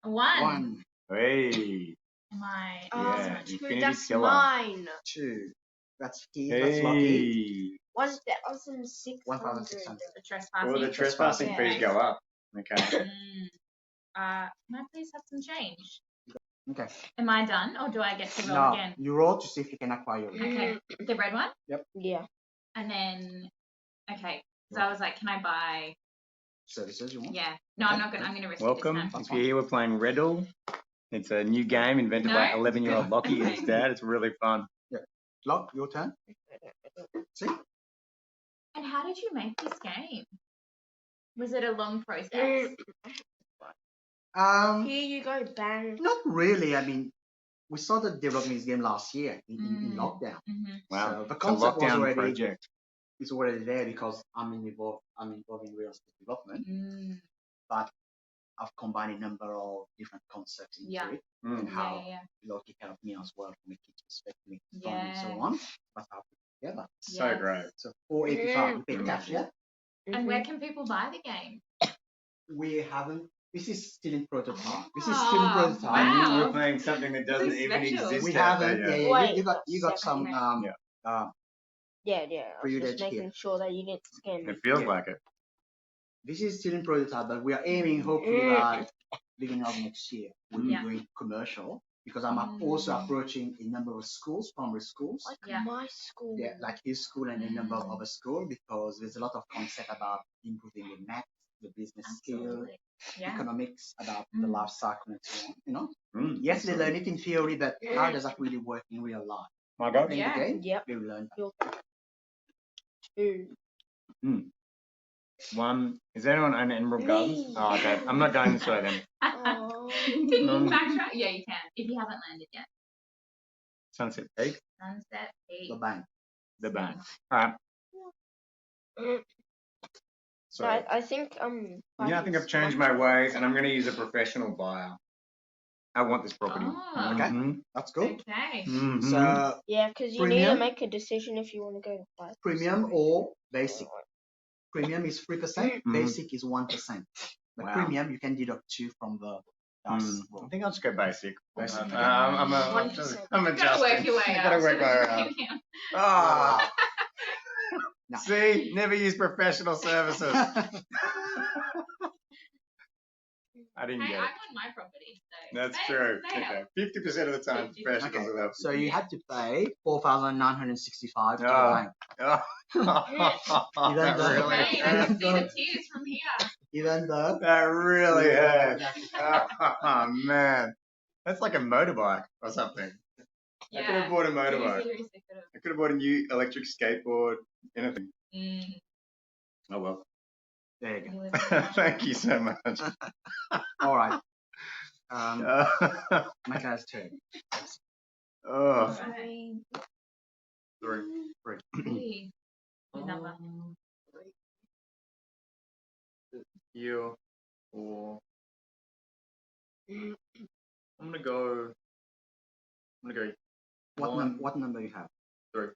One. One, Hey. Am I? Yeah. Two, Infinity that's killer. mine. 2. That's key. That's lucky. Hey. 1,600. 1,600. The trespassing. Well, the trespassing Yeah. fees go up. Okay. Can I please have some change? Okay. Am I done, or do I get to roll Now again? you roll to see if you can acquire it. Okay, the red one, Yeah. and then okay. So I was like, can I buy? Services you want? Yeah. No, I'm not gonna. I'm gonna risk Welcome. it this If you're here, we're playing REDL. It's a new game invented by No? 11-year-old Lachie and his dad. It's really fun. Lock, your turn. See? time. And how did you make this game? Was it a long process? Here you go, bang. Not really. I mean, we started developing this game last year in lockdown. Mm-hmm. Wow. So the It's a concept was lockdown already project. it's already there because I'm involved in real estate development, Mm. but I've combined a number of different concepts into Yeah. it Mm. and how Yeah. Loki helped me as well from a kid's perspective, make it fun Yeah. and so on. But how put it together. So Yes. great. So 485 you pay cash, yeah? And where can people buy the game? We haven't. This is still in prototype. This is Oh, still in prototype. wow. We're playing something that doesn't This is even special. exist We out haven't. there Yeah, yet. yeah. Wait, You got some Yeah. I was Pre-reg just making here. sure that you didn't scam me. It feels Yeah. like it. This is still in prototype, but we are aiming hopefully by beginning of next year we'll be Yeah. going commercial because I'm also approaching a number of schools, primary schools. Like Yeah. my school. Yeah, like his school and a number of other schools because there's a lot of concept about improving the math, the business skill, Absolutely. Yeah. economics, about the life cycle and so on. You know, Mm. yes, they learn it in theory, but how does that really work in real life? My God. Playing Yeah. the game, Yep. they will learn that. Your two. One. Is anyone own Emerald Gardens? Me. Oh, okay. I'm not going this way then. Oh. Can you backtrack? Yeah, you can. If you haven't landed yet. Sunset Peak. Sunset Peak. The bank. The bank. All right. So I think Yeah, I think I've changed my ways, and I'm going to use a professional buyer. I want this property. Oh. Okay. Mhm. that's good. Okay. Mhm. So Yeah, because you need to Premium? make a decision if you want to go to 5%. premium or basic. Premium is 3%, Mhm. basic is 1%. The Wow. premium you can deduct 2 from the dice Mm. roll. I think I'll just go basic. Basic. I'm 1%. I'm You've got to work adjusting. your way You've up. got to work my way up. Ah. No. See, never use professional services. I didn't Hey, get I it. want my property. So That's they- true. they help. Okay. 50% of the time, 50%. professionals Okay, will help. so you had to pay 4,965 to the Oh. bank. Oh, Even that though- really Hey, I can see the hurt. tears from here. Even though That really hurt. Yeah. Oh, man. That's like a motorbike or something. I could have bought a You motorbike. seriously could have. I could have bought a new electric skateboard, anything. Mm, Oh, well. there you go. you live in a- Thank you so much. All right. Macca's turn. Oh. Right. Three. Hey, good number. You or I'm gonna go. What number you have? 3.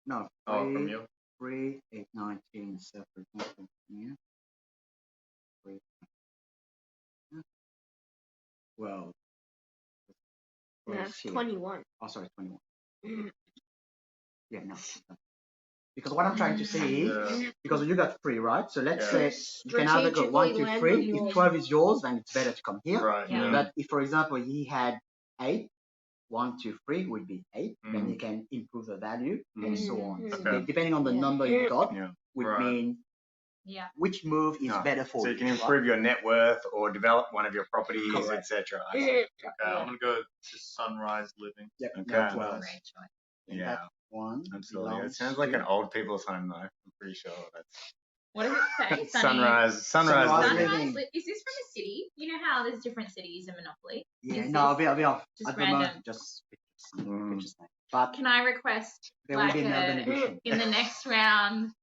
No. Oh, from 3, you. 3, 8, 19, separate. Yeah. 3. Well. That's here. 21. Oh, sorry, 21. Yeah, no. Because what I'm trying to say is, Yeah. because you got 3, right? So let's Yeah. say you can either go 1, 2, 3. If 12 is yours, then it's better to come here. Right. Yeah. Yeah. But if, for example, he had 8, 1, 2, 3 would be 8, then Mm. you can improve improve the value, and so on. Mhm. Okay. Depending on the Yeah. number you got, Yeah. would Right. mean Yeah. which move is No. better for So you. you can right? improve your net worth or develop one of your properties, Correct. etc. Okay, I'm gonna go to Sunrise Living. Yep, Okay. that's well. Great choice. And Yeah, that one absolutely. It belongs sounds like to an old people's home, though. I'm pretty sure that's What does it say? Sunrise Sunrise Living. Living. Is this from a city? You know how there's different cities in Monopoly? Yeah, Is no, this we are just at the random? moment just pictures, Mm. pictures name. But Can I request there will like be Melbourne edition. in the next round,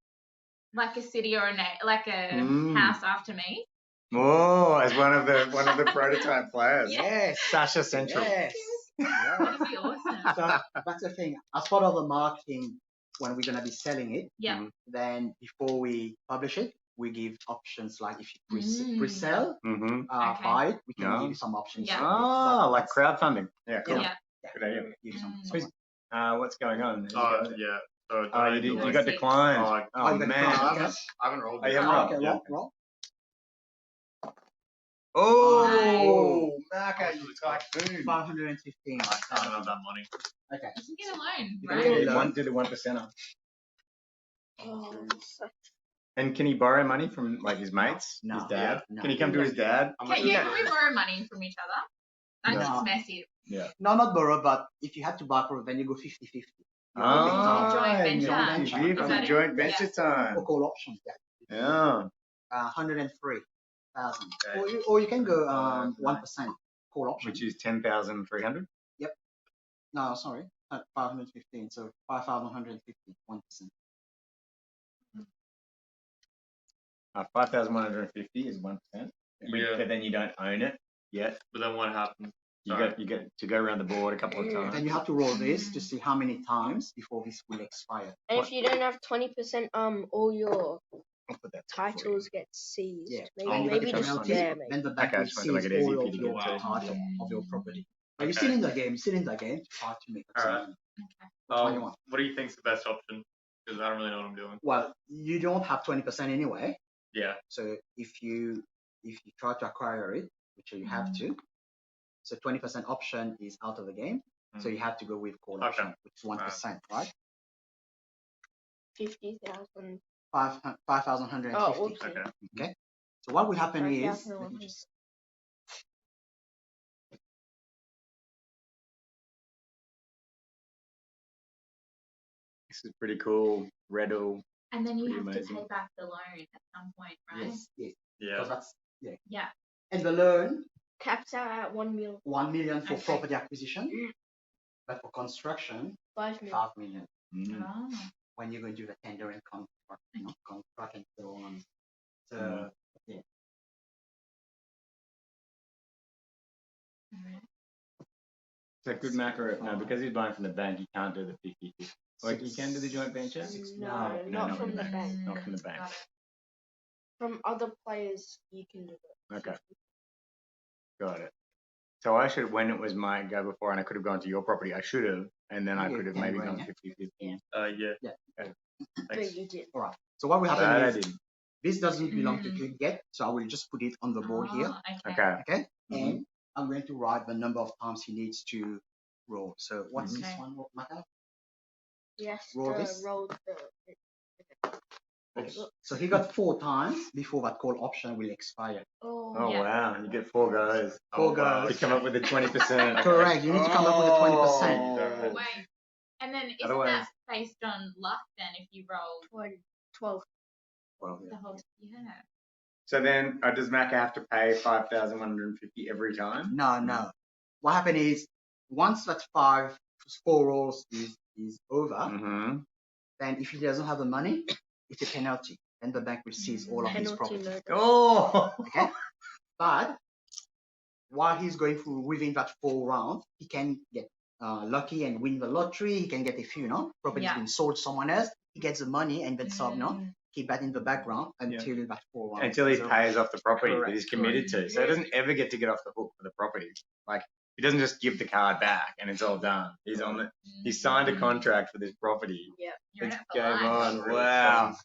like a city or like a house after me? Oh, as one of the prototype players. Yeah. Yes, Sasha Central. yes. That'd be awesome. So that's the thing. As part of the marketing, when we're gonna be selling it, Yeah. then before we publish it, we give options like if you Mm. pre-sell, Mm-hmm. Okay. buy it, we can Yeah. give you some options. Yeah. Oh, like crowdfunding. Yeah, cool. Yeah. Good idea. Give you some, Mm. some What's going on? Yeah. So Oh, you got declined. Oh, Oh, you got man. declined. I haven't rolled Oh, you yet. haven't okay, rolled? roll. Oh, Marco, you tycoon. 515. I don't have that money. Okay. You can get a loan, You right? can get a One did the 1%. Oh, And can he borrow money from like his mates, No. his dad? No. Can he come to his dad? How much Okay, is yeah, it? can we borrow money from each other? That's No. just messy. No, not borrow, but if you had to borrow, then you go 50-50. Oh, Joint venture. Is that it? joint venture Yeah. time. Or call options, yeah. Yeah. 103,000. Okay. Or you can go 1% call option. Which is 10,300. No, sorry, 515. So 5,150, 1%. 5,150 is 1%. Yeah. But then you don't own it yet. But then what happens? You get to go around the board a couple of times. Then you have to roll this to see how many times before this will expire. And if you don't have 20%, all your I'll put that titles get seized. Yeah. Maybe, Then you maybe get the just penalty, there, maybe. then the bank Okay, I will just wanted to make seize it easy all for of you to your get to. title of your property. But you're Okay. still in the game, still in the game. Try to make it. Alright. Which one you want? What do you think's the best option? Because I don't really know what I'm doing. Well, you don't have 20% anyway. Yeah. So if you try to acquire it, which you have to, so 20% option is out of the game. So you have to go with call Okay. option, which is 1%, right? 50,000. 5,150. Oh, oopsie. Okay. Okay. So what will happen is, 5,100. This is pretty cool. REDL. And then you Pretty have amazing. to pay back the loan at some point, right? yes, Yeah. because that's Yeah. and the loan Caps out at 1 million. 1 million for Okay. property acquisition, but for construction 5 million. 5 million. Oh. When you're going to do the tender and contract and so on. So yeah. Alright. So good macro. No, because he's buying from the bank, he can't do the 50-50. Like you can do the joint venture. No, not from the bank. Not from the bank. Got it. From other players, you can do it. Okay. Got it. So I should, when it was my go before, and I could have gone to your property, I should have, and then I Yeah, could have yeah, maybe right, gone yeah. 50-50. Yeah. But Thanks. you did. All right. So what will happen That I is didn't. this doesn't belong to click yet, so I will just put it on the board here. Oh, Okay. Okay. Mhm. And I'm going to write the number of times he needs to roll. So what's this Okay. one, Maka? Yes, Roll this. roll the. Okay. So he got 4 times before that call option will expire. Oh Yeah. wow, you get 4 goes. Four To goes. come up with the 20%. Correct. You need to come up with a 20%. Oh. Wait. And then isn't Otherwise- that based on luck then if you roll 12. Well, the whole yeah. so then does Macca have to pay 5,150 every time? No. What happened is once that 4 rolls is over, Mm-hmm. then if he doesn't have the money, it's a penalty. And the bank will seize all of his Penalty property. no. Oh. Okay. But while he's going through within that 4 rounds, he can get lucky and win the lottery. He can get a few, property's Yeah. been sold to someone else. He gets the money and then some, Mm. keep that in the background until that 4 rounds. Until he is over. pays off the property that Correct. he's committed to. So he doesn't ever get to get off the hook for the property. Like he doesn't just give the card back and it's all done. He's on it. He signed a contract for this property. You're in It's it for game life. on. Wow.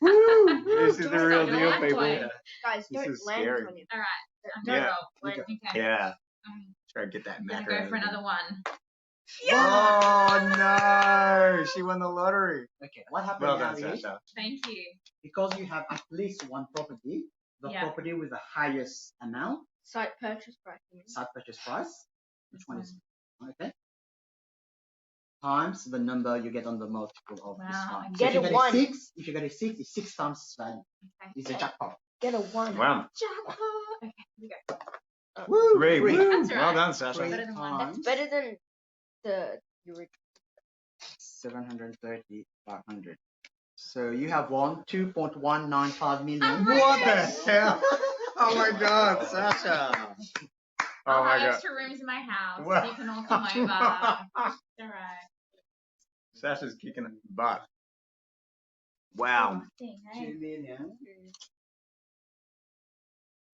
Woo! This is the Twist real on your deal, life, people. boy. Guys, This don't is land scary. on it. All right. I'm Yeah. gonna roll. Okay. Okay. Yeah. I'm Try to get that gonna macro. go for another one. Oh no! no, she won the lottery. Okay, what happened Well now done, is Sasha. Thank you. because you have at least one property, the Yeah. property with the highest amount, Site purchase price. you mean? site purchase price, which one is okay? Times the number you get on the multiple of this Wow, one. So Get if you a get one. a 6, if you get a 6, it's 6 times its value. Okay. It's a jackpot. Get a 1. Wow. Jackpot. Okay, here we go. Woo! Three. Three. Woo. That's all Well right. done, Sasha. Three Better than one. That's times better than the original. 730, 500. So you have won 2.195 million. What the hell? Oh my God, Sasha. I'll Oh my have God. extra rooms in my house. Wow. You can all come over. All right. Sasha's kicking butt. Wow. Interesting, hey? 2 million.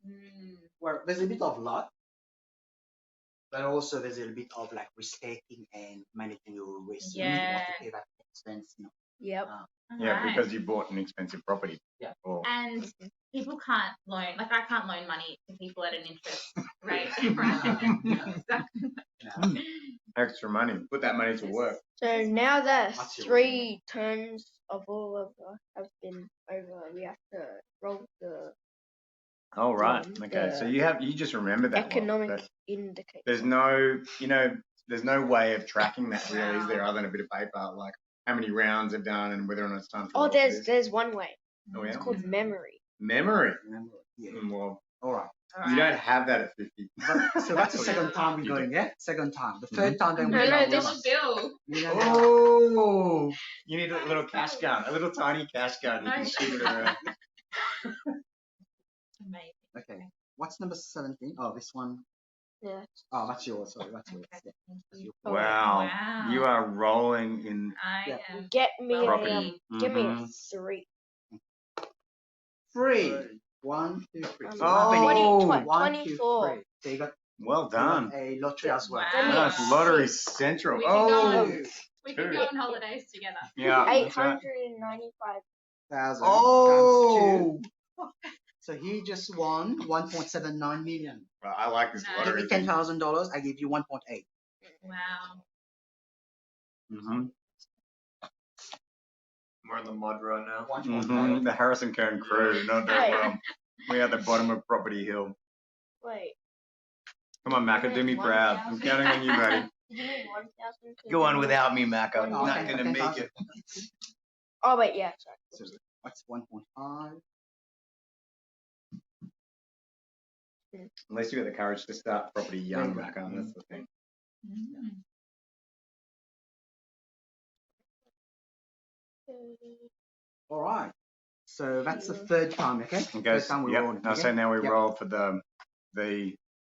Mm. Well, there's a bit of luck, but also there's a bit of like risk-taking and managing your risk. You want Yeah. to pay that expense, you know. Yep. Yeah, Alright. because you bought an expensive property. Yeah. Or And people can't loan, like I can't loan money to people at an interest rate, No, right? no. So- extra money. Put that money to work. So now that What's your 3 turns of all of us have been over, we have to roll the Oh right. Yeah, Okay. the So you just remember that. economic But indicator. there's no, there's no way of tracking that really, is there, other than a bit of paper, like how many rounds they've done and whether or not it's time to Oh, roll for this. there's one way. Oh, yeah? It's called memory. Memory. Remember? Yeah. Well, All right. you don't have that at 50. So that's the second time we're You going, yeah? Second time. The third time then No, we're no, going this Dollar is- bill. Oh, you need a little cash gun, a little tiny cash gun. You can Okay. shoot it around. Amazing. Okay. What's number 17? Oh, this one. Yeah. Oh, that's yours. Sorry, that's yours. Okay, Yeah. thank That's you. yours. Wow. Wow. You are rolling in I Yeah. am. Get me Property. give me a Mhm. 3. 3. 1, 2, 3. So Oh. 20, 1, 2, 24. 3. So you got well done. a lottery as well. Wow. That's lottery central. We can go Oh, on- We could go on holidays together. yeah. that's right. 895. 1,000 Oh, times 2. So he just won 1.79 million. well, I like this Nice. Give lottery. me $10,000. I give you 1.8. Wow. Mm-hmm. We're on the mod road now. 1.8. The Harrison Kern crew, not doing Hey. well. We are at the bottom of Property Hill. Wait. Come on, Macca, do me proud. I'm counting on you, buddy. Give me 1,000. Go on without me, Macca. Oh, I'm not okay, gonna make 10,000. it. Oh wait, yeah, sorry. So what's 1.5? Unless you got the courage to start property young, Macca, that's the thing. Mm. All right. So that's the third time, okay? Okay, Third time we yep. roll. Now, so now we Yep. roll for the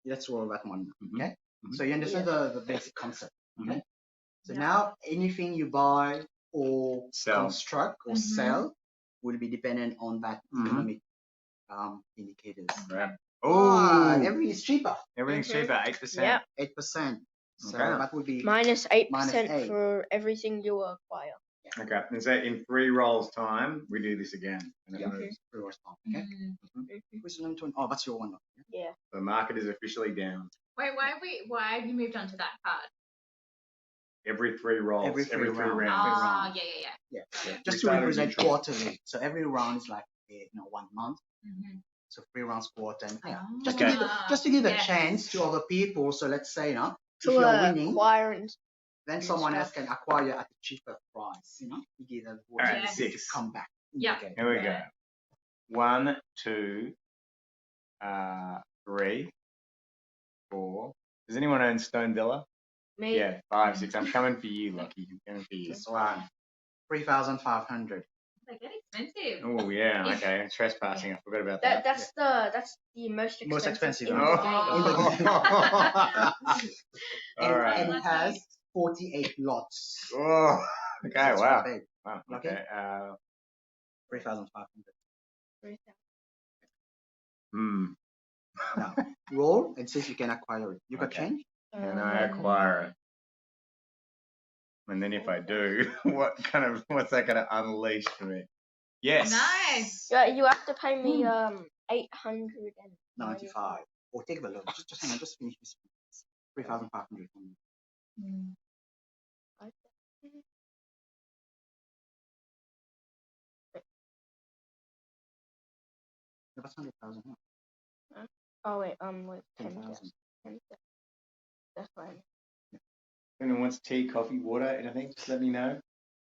Let's roll that one. Mhm. Okay. Mhm. So you understand the basic concept. Okay. So Yeah. now anything you buy or Sell. construct or Mhm. sell will be dependent on that Mhm. economic indicators. right. Ah, Oh, everything is cheaper. everything's Mhm. cheaper, 8%. Yep. 8%. So Okay. that would be Minus 8% -8. for everything you acquire. Okay, and so in 3 rolls time, we do this again. And it Yeah. moves. Free response. Okay. Mm. Who's the number 20? Oh, that's your one. Yeah. The market is officially down. Wait, why have you moved on to that card? Every 3 rolls. Every three rounds. rounds. Oh, yeah. Yeah. Yeah. Just We to started represent neutral. quarterly. So every round is like 1 month. Mm-hmm. So 3 rounds quarter. And yeah. Oh. Just to give a Yes. chance to other people. So let's say, if To you're winning, acquire and then and someone else stuff. can acquire at a cheaper price. You give them Alright, Yes. 6. come back. Yeah. Okay. Here we go. Yeah. 1, 2, 3, 4. Does anyone own Stone Villa? me. Yeah, 5, 6. I'm coming for you, Lachie. I'm coming for you. This one, 3,500. They get expensive. Oh yeah, okay. Trespassing. I forgot about that. That's the most expensive. Most expensive, in huh? the Oh. game. All right. And it has 48 lots. Oh, okay. So it's Wow. quite big. Wow. Okay. Okay. 3,500. Now, Now, roll and see if you can acquire it. You got Okay. change? can I acquire it? And then if I do, what's that gonna unleash for me? Yes. Nice. Yeah, you have to pay me 895. 95. Or take the loan. Just hang on. Just finish this. 3,500. That's 100,000. Oh wait, wait, 10,000. 10,000. That's fine. Anyone wants tea, coffee, water, anything? Just let me know.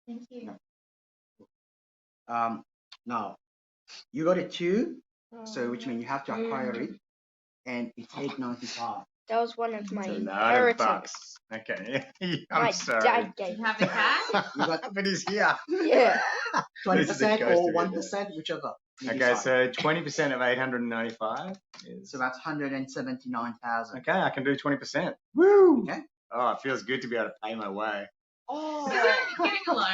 Thank you. Now you got a 2, so which means you have to acquire it, and it's 895. That was one of my $100. inheritance. Okay. My I'm sorry. dad Do gave. you have a cat? You got But he's here. Yeah. 20% ghost or of it, 1%, whichever. you Okay, decide. so 20% of 895 is. So that's 179,000. Okay, I can do 20%. Woo! Okay. Oh, it feels good to be able to pay my way. Oh. Getting a loan.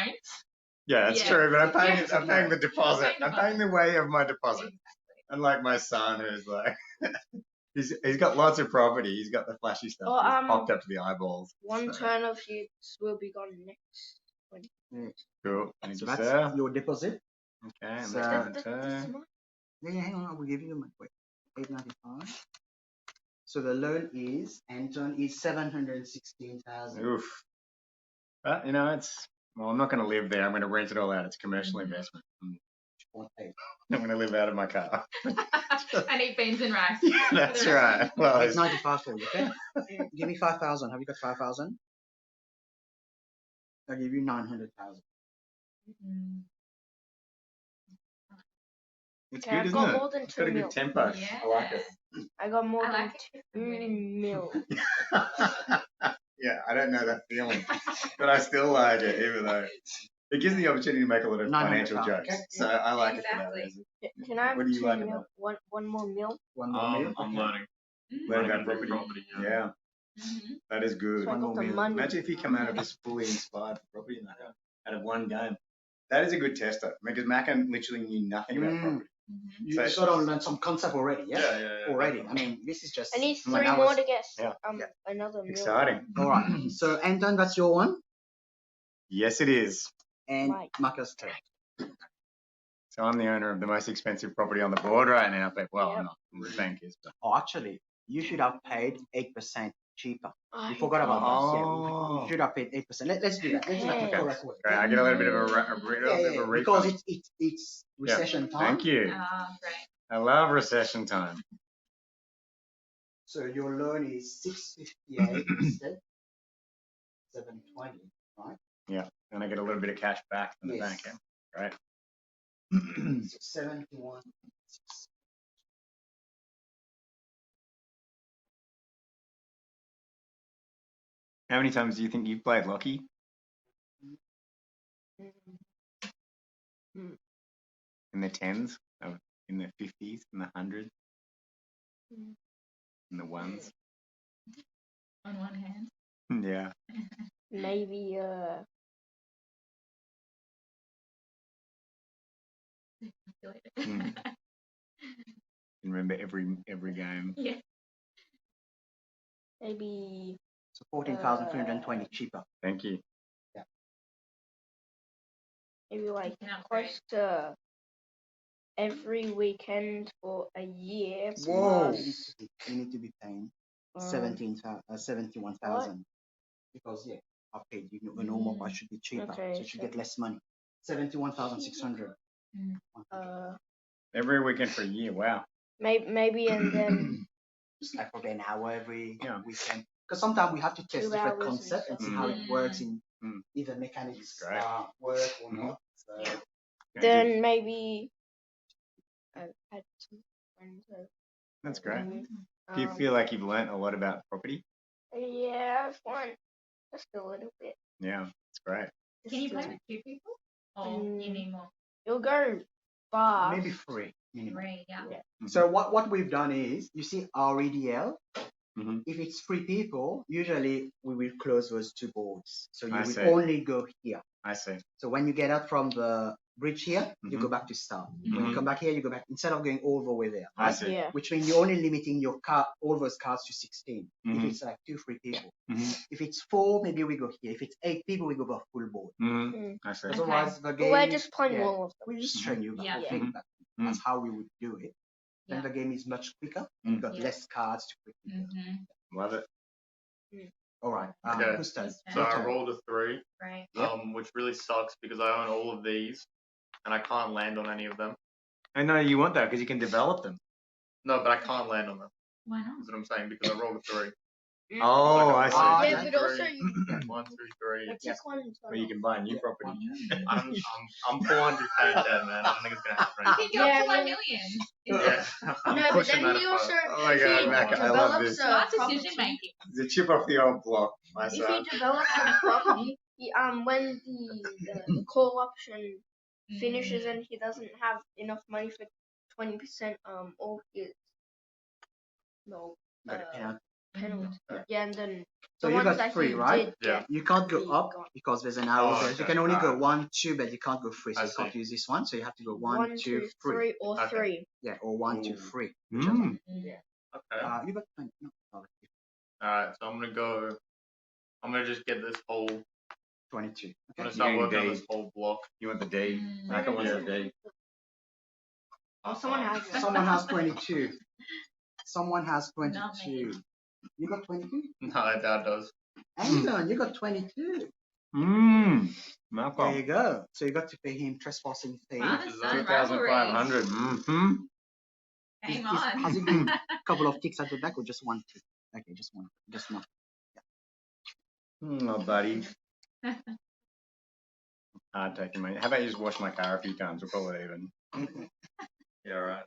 Yeah, that's Yeah. true, but I'm Yeah. paying the deposit. You're paying I'm paying the way of my deposit. Unlike my son, who's like, he's got lots of property. He's got the flashy stuff. Oh, He's popped up to the eyeballs. One So, turn of his will be gone next. cool. So 20%. that's your deposit. Okay, and So- next turn. Yeah, hang on, I will give you my wait. 895. So the loan is, Anton, is 716,000. Oof. But, well, I'm not going to live there. I'm going to rent it all out. It's commercial investment. I'm going to live out of my car. And eat beans and rice. That's right. Well, It's 95 for you, okay? Give me 5,000. Have you got 5,000? I'll give you 900,000. it's Okay, good, I've isn't got it? more than It's got a 2 good mil. tempo. Yeah. I like it. I got more I than like it. 2 mil. Yeah, I don't know that feeling, but I still like it, even though it gives me the opportunity to make a lot of financial 900,000, jokes. okay? So I like it for that Exactly. reason. Can I have What do you 2 like mil? about One more mil? One more mil. I'm Okay. learning. Learn Learning about about property. property. Yeah, Mm-hmm. that is good. So I One got more the mil. money. Imagine if you come out of this fully inspired for property out of one game. That is a good tester because Macca literally knew nothing about property. Mm-hmm. You sort of learned some concept already, yeah? Yeah. Already. I mean, this is just. I need when 3 I more was- to get Yeah. another mil. Exciting. All right. So, Anton, that's your one. Yes, it is. And Right. Marcus turn. So I'm the owner of the most expensive property on the board right now. But, well, Yep. I'm not. The bank is. But. Oh, actually, you should have paid 8% cheaper. I We forgot about that. Yeah, Oh. we should have paid 8%. Let's do that. Let's do that the Okay. correct way. Great. I get a little bit of a Yeah, because refund. it's recession time. Thank you. Great. I love recession time. So your loan is 658 instead 720, right? Yeah, and I get a little bit of cash back from the Yes. bank. Yeah. Right. So 71. How many times do you think you've played Lachie? Mm. In the tens, in the 50s, in the hundreds, in the ones. On one hand. Yeah. Maybe Mm. Can remember every game. Yeah. maybe So 14,320 cheaper. Thank you. like Not close to every weekend for a year. Whoa. Plus, You need to be paying um, 71,000 because I paid you the normal price should be cheaper, Okay, so you should get less money. 71,600. Every weekend for a year. Wow. maybe and then Just like for an hour every Yeah. weekend. Because sometimes we have to test 2 different hours and concepts and see stuff. how it works in Mm. either mechanics Great. work or not. So then maybe I've had some friends over. That's great. Um, Do you feel like you've learnt a lot about property? Yeah, I've won just a little bit. Yeah, it's great. Can you Just play a- with 2 people? Or you need more? It'll go fast. maybe 3 minimum. 3, yeah. So what we've done is, you see our REDL, Mhm. if it's 3 people, usually we will close those 2 boards. So you I will see. only go here. I see. So when you get out from the bridge here, you Mhm. go back to start. When Mhm. you come back here, you go back, instead of going all the way there. I see. Yeah. Which means you're only limiting your car, all those cars to 16. Mhm. If it's like 2-3 people. Mhm. If it's 4, maybe we go here. If it's 8 people, we go for full board. Mhm. I see. Okay. Otherwise, the But game. we're just playing yeah, all of them. we just train you. Yeah. I think that's how we would do it. Then Yeah. the game is much quicker. You've got Yeah. less cards to quickly. Mm-hmm. Love it. All right. Okay. Who's turn? So Your I turn. rolled a 3, Right. Yep. which really sucks because I own all of these and I can't land on any of them. I know you want that because you can develop them. No, but I can't land on them. Why not? That's what I'm saying because I rolled a 3. Oh, Like I a see. Yeah, but also you 1, 2, 3. like just one. Or you can buy a new property. I'm 400k in debt, man. I don't think it's gonna happen. You can go Yeah, up to 1 yeah. million. Yeah, I'm No, but pushing then that he above. also Oh my if God, he Mac, I love develops this. a Smart property, decision making. It's a chip off the old block, my if he son. develops a property, he, when the call option finishes and he doesn't have enough money for 20%, all his Got a penalty. penalty. Yeah. Yeah, and then So the you ones got that 3, he right? did Yeah. get, You can't go he up got because there's an arrow Oh, there. So you okay. can only go Alright. 1, 2, but you can't go 3. So I you can't see. use this one. So you have to go 1, 2, 3, or Okay. 3. Yeah, or 1, 2, Ooh. 3. Whichever. Mm. Okay. You got 20. No, Alright, so I'm gonna just get this whole, I'm 22. gonna Okay. start You working on D. this whole block. You want the D. Mm. Mac wants the D. Oh, someone has it. Someone has 22. Someone has Not 22. You got 22? No, that does. Hang on, you got 22. Mmm. There Malcolm. you go. So you got to pay him trespassing fee. Father is son 2,500. rivalry. Mm-hmm. Game Has it on. been a couple of ticks at the back or just one tick? Okay, just one. Just one. Oh, buddy. Hard taking money. How about you just wash my car a few times? We'll call it even. Yeah, right.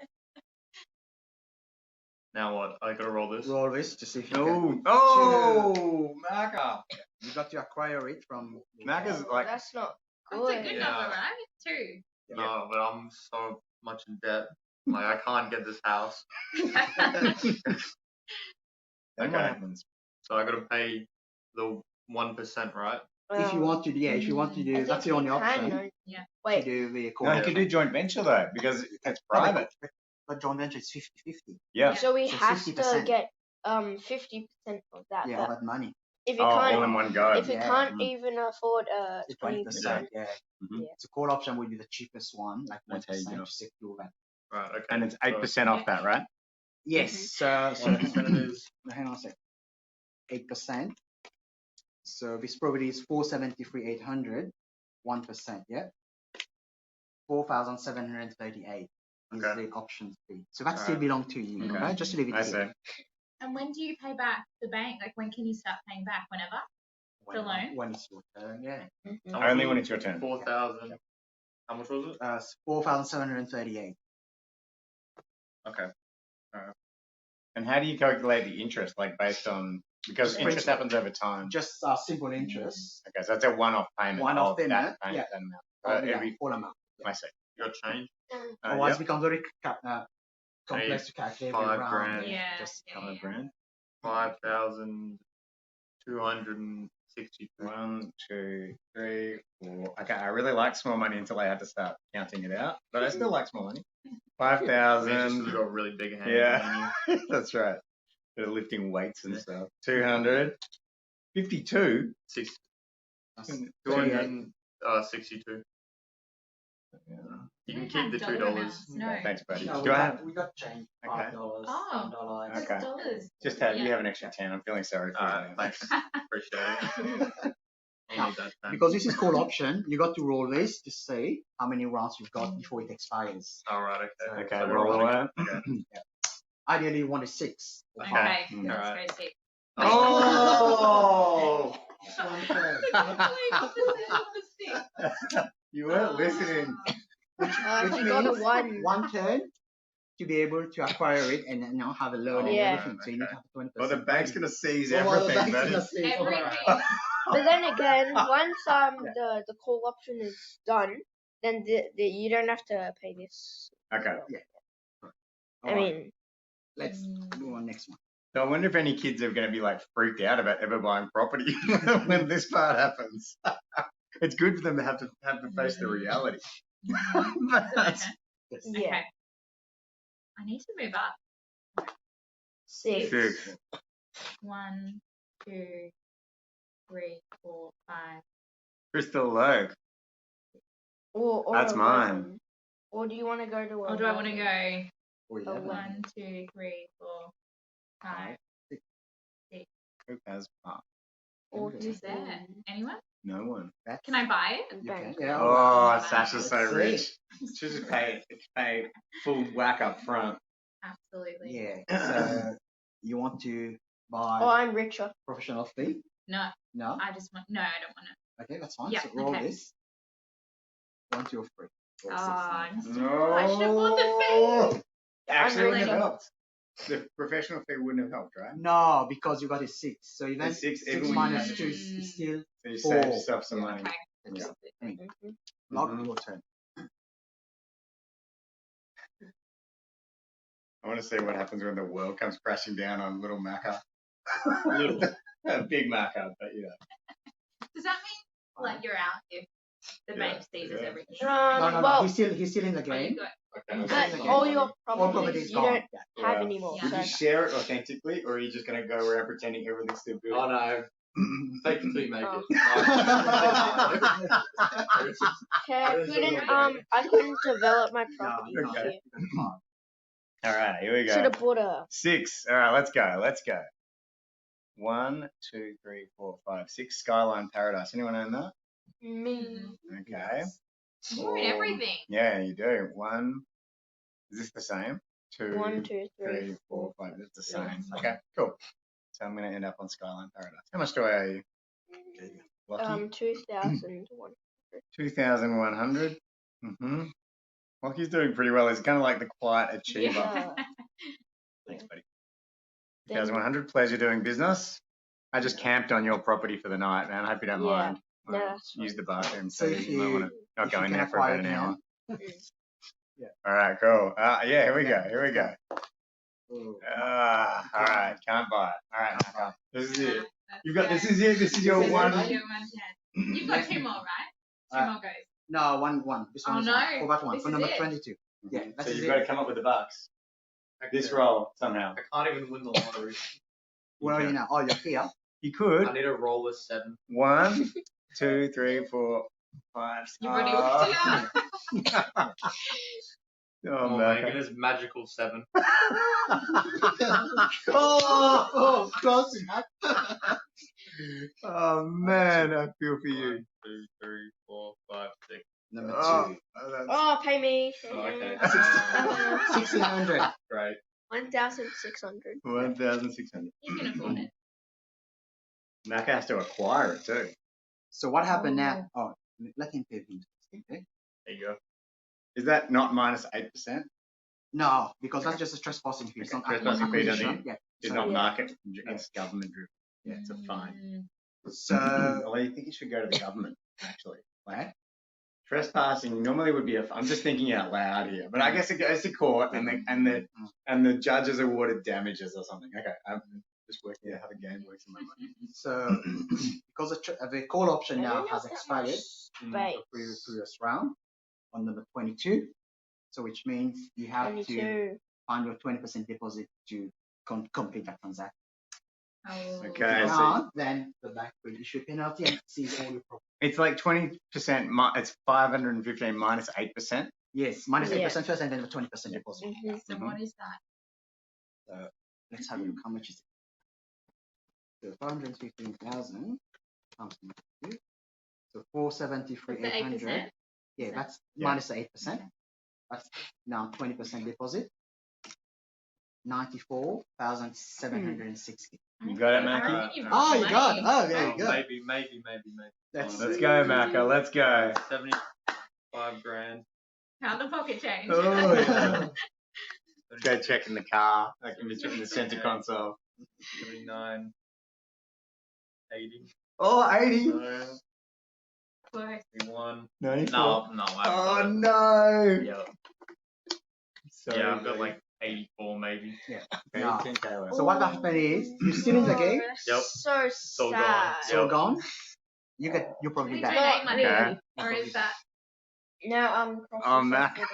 Now what? I gotta roll this. Roll this to see if you can. No. Oh, Macca. You got to acquire it from. Macca's like, That's not That's a good. good Yeah. number, right? 2. No, but I'm so much in debt. Like I can't get this house. then what Okay. happens? So I gotta pay the 1%, right? If you want to, yeah, if you want to I do, think that's the you only can, option. no? Yeah. To Wait, do the No, you corporate. can do joint venture though, because it's private. But joint venture is 50-50. Yeah. so he So has to 50%. get 50% of that. Yeah, But that money. if he Oh, can't, all in one go. if he Yeah. can't even afford It's 20%, Yeah. Mhm. So call option would be the cheapest one, like That's how you 1% go. to secure that. Right. Okay. And it's 8% off that, right? Yes. So 1% it is. Hang on a sec. 8%. So this property is 473,800. 1%. Yeah. 4,738 is Okay. the option fee. So that still Alright. belongs to you. Okay. Okay. Just leave it I here. see. And when do you pay back the bank? Like, when can you start paying back? Whenever? The loan? When it's your turn. Yeah. How much Only was when it? it's your turn. 4,000. How much was it? 4,738. Okay. And how do you calculate the interest? Like based on, because Just interest principal. happens over time. Just simple interest. Okay, so that's a one-off payment. One-off of payment, that payment. yeah. That amount. Yeah, Every, full amount. I see. You got change? Otherwise, Yep. it becomes very complex to calculate. 5 around. grand. Yeah. Just yeah, 5 yeah. grand. 5,260. 1, 2, 3, 4. Okay, I really like small money until I had to start counting it out, but I still like small money. I mean, it's just 'cause 5,000. you got really big hands. Yeah, that's right. They're lifting weights and stuff. 200. 52. 6, That's 262. Yeah. You can don't keep have the dollar $2. amounts, no. Thanks, buddy. No, Do I have? we got change. Okay. $5, Oh. $10. That's Okay. dollars. Just have Yeah. you have an extra 10. I'm feeling sorry for Alright, you. thanks. Appreciate it. I'll need that 10. Because this is call option, you got to roll this to say how many rounds you've got before it expires. Alright, okay. Okay, So we're roll running- that. Okay. Ideally, you want a 6. or Okay, five. Mm. let's Alright. go 6. Oh! Complete opposite of the 6. You weren't listening. Which he got a means 1. one turn to be able to acquire it and then have a loan and Yeah. everything. So you need to have 20%. Well, the bank's gonna seize Well, the everything, bank's buddy. gonna seize Everything. But then again, once the call option is done, then you don't have to pay this. Okay. I mean, Let's go on next one. So I wonder if any kids are going to be like freaked out about ever buying property when this part happens. It's good for them to have to face the reality. But- yeah, Okay. I need to move up. 6. 6. 1, 2, 3, 4, 5. Crystal Lake. Or That's 11. mine. Or do you want to go to? Or do I want to go Or 11. 1, 2, 3, 4, 5? Who has part? Or Who's there? Anyone? No one. Can I buy it? You Bank. can, yeah. Oh, Sasha's so Let's rich. see. Should just pay full whack up front. Absolutely. Yeah. So you want to buy Oh, I'm richer. professional fee? No, No. I just want. No, I don't want it. Okay, that's fine. Yeah, So roll okay. this. 1, 2, or 3. Or Oh, 6, 9. no. I should have bought the fee. Actually, it really- wouldn't have helped. The professional fee wouldn't have helped, right? No, because you got a 6. So even The 6, 6 even minus when 2 is still So you 4. save yourself some money. Okay. Yeah. Mhm. Not Mhm. your turn. I want to see what happens when the world comes crashing down on little Macca. Little, big Macca, but yeah. Does that mean like you're out if the Yeah, bank seizes yeah. everything? No, Well, he's still in the Oh, you game. got. Okay. But so- all your All properties properties you gone. don't Yeah. have Wow. anymore. Yeah. Would you share it authentically, or are you just going to go around pretending everything's still good? Oh no. Take it till you make Oh. it. Okay, I couldn't develop my property No, this okay. year. All right, here we Should go. have bought a 6. All right, let's go. Let's go. 1, 2, 3, 4, 5, 6. Skyline Paradise. Anyone own that? me. Okay. You own everything. Yeah, you do. 1. Is this the same? 2, 1, 2, 3, 4, 5. It's the same. Okay, cool. So I'm going to end up on Skyline Paradise. How much do I owe you? Lucky? 2001. 2,100. Lucky's doing pretty well. He's kind of like the quiet achiever. Yeah. Thanks, buddy. Then- 2,100. Pleasure doing business. I just camped on your property for the night, man. I hope you don't Yeah. mind. No, that's fine. Use the bathroom, So so if you might want to not if go you in can there for acquire about an it hour. now. All right, cool. Yeah, here we go. Here we go. Oh. All right, can't buy it. All right, Naka. This is it. You've got. This Yeah. is it. This is your This is one. it. Your 110. You've got 2 more, right? 2 more goes. No, one. This Oh, one is no. one. For that one. This For is number it. 22. Yeah, So that's you've it. got to come up with the bucks. This roll somehow. I can't even win the lottery. Where are you now? Oh, you're here. You could. I need to roll a 7. 1, 2, 3, 4, 5. You've already worked it out. Oh, Come on, man. man, give us magical 7. Oh, close enough. Oh man, I feel for you. 1, 2, 3, 4, 5, 6. Number Oh, 2. that's Oh, pay me. Okay. 1,600. great. 1,600. 1,600. You can afford it. Macca has to acquire it too. So what happened now? Oh, let him pay him. Okay. There you go. Is that not minus 8%? No, because that's just a trespassing fee. It's Okay, not trespassing fee doesn't- acquisition. Yeah. It's So- not Yeah. market. It's government driven. Yeah, it's a fine. So Well, I think you should go to the government actually. Like, trespassing normally would be I'm just thinking out loud here, but I guess it goes to court and the judge has awarded damages or something. Okay, I'm just working out how the game works in my mind. So because the call option now has Space. expired in the previous round on number 22. So which means you have to 22. find your 20% deposit to complete that transaction. Oh. If Okay, you so can't, then the bank will issue a penalty and seize all your property. it's like 20%. It's 515 minus 8%. Yes, minus Yeah. 8% first and then the 20% deposit. Mhm. So what is that? So let's have a look. How much is it? So 515,000 times 2. So 473,800. 8%? Yeah, that's Yeah. minus the 8%. That's now 20% deposit. 94,760. You got it, I Mackie? reckon you've Oh, you got money. it. Oh, there you go. Maybe. That's Let's go, Macca. Let's go. 75 grand. Count the pocket change. Oh, yeah. Go check in the car. I can be checking the center console. 79. 80. Oh, 80. No. Close. 81. 94. No. Oh, no. Yeah. Sorry, Yeah, I've got dude. like 84 maybe. Yeah. Okay, No. 10K left. So what happened is you're still in the game, Yep. So all gone. sad. so Yep. gone. You get your property We back. donate money, Okay. or is that? Now Oh, crossing Mac. for the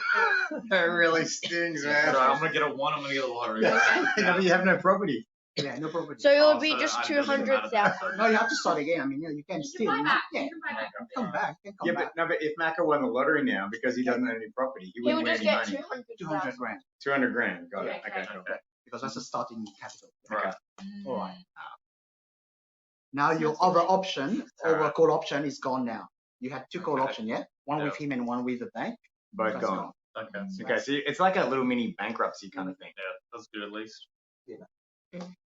fourth. That really stings, So man. I'm gonna get a 1. I'm gonna get a lottery. No, but you have no property. Yeah, no property. So it Oh, would be so just it doesn't matter 200,000. No, you have to start again. I mean, you can You still. can buy back. Yeah, You can buy back. come back. You can come Yeah, back. but if Macca won the lottery now because he doesn't own any property, he He wouldn't would win just any get money. 200 200,000. grand 200 grand. Got it. Okay, Okay, okay. cool. because that's a starting capital. Right. All right. Mm. Now your Sounds other like- option, All over right. call option, is gone now. You had 2 call Okay. option, yeah? One with Yeah. him and one with the bank. Both That's gone. Okay. Okay, so it's like a little mini bankruptcy kind of thing. Yeah, that's good at least.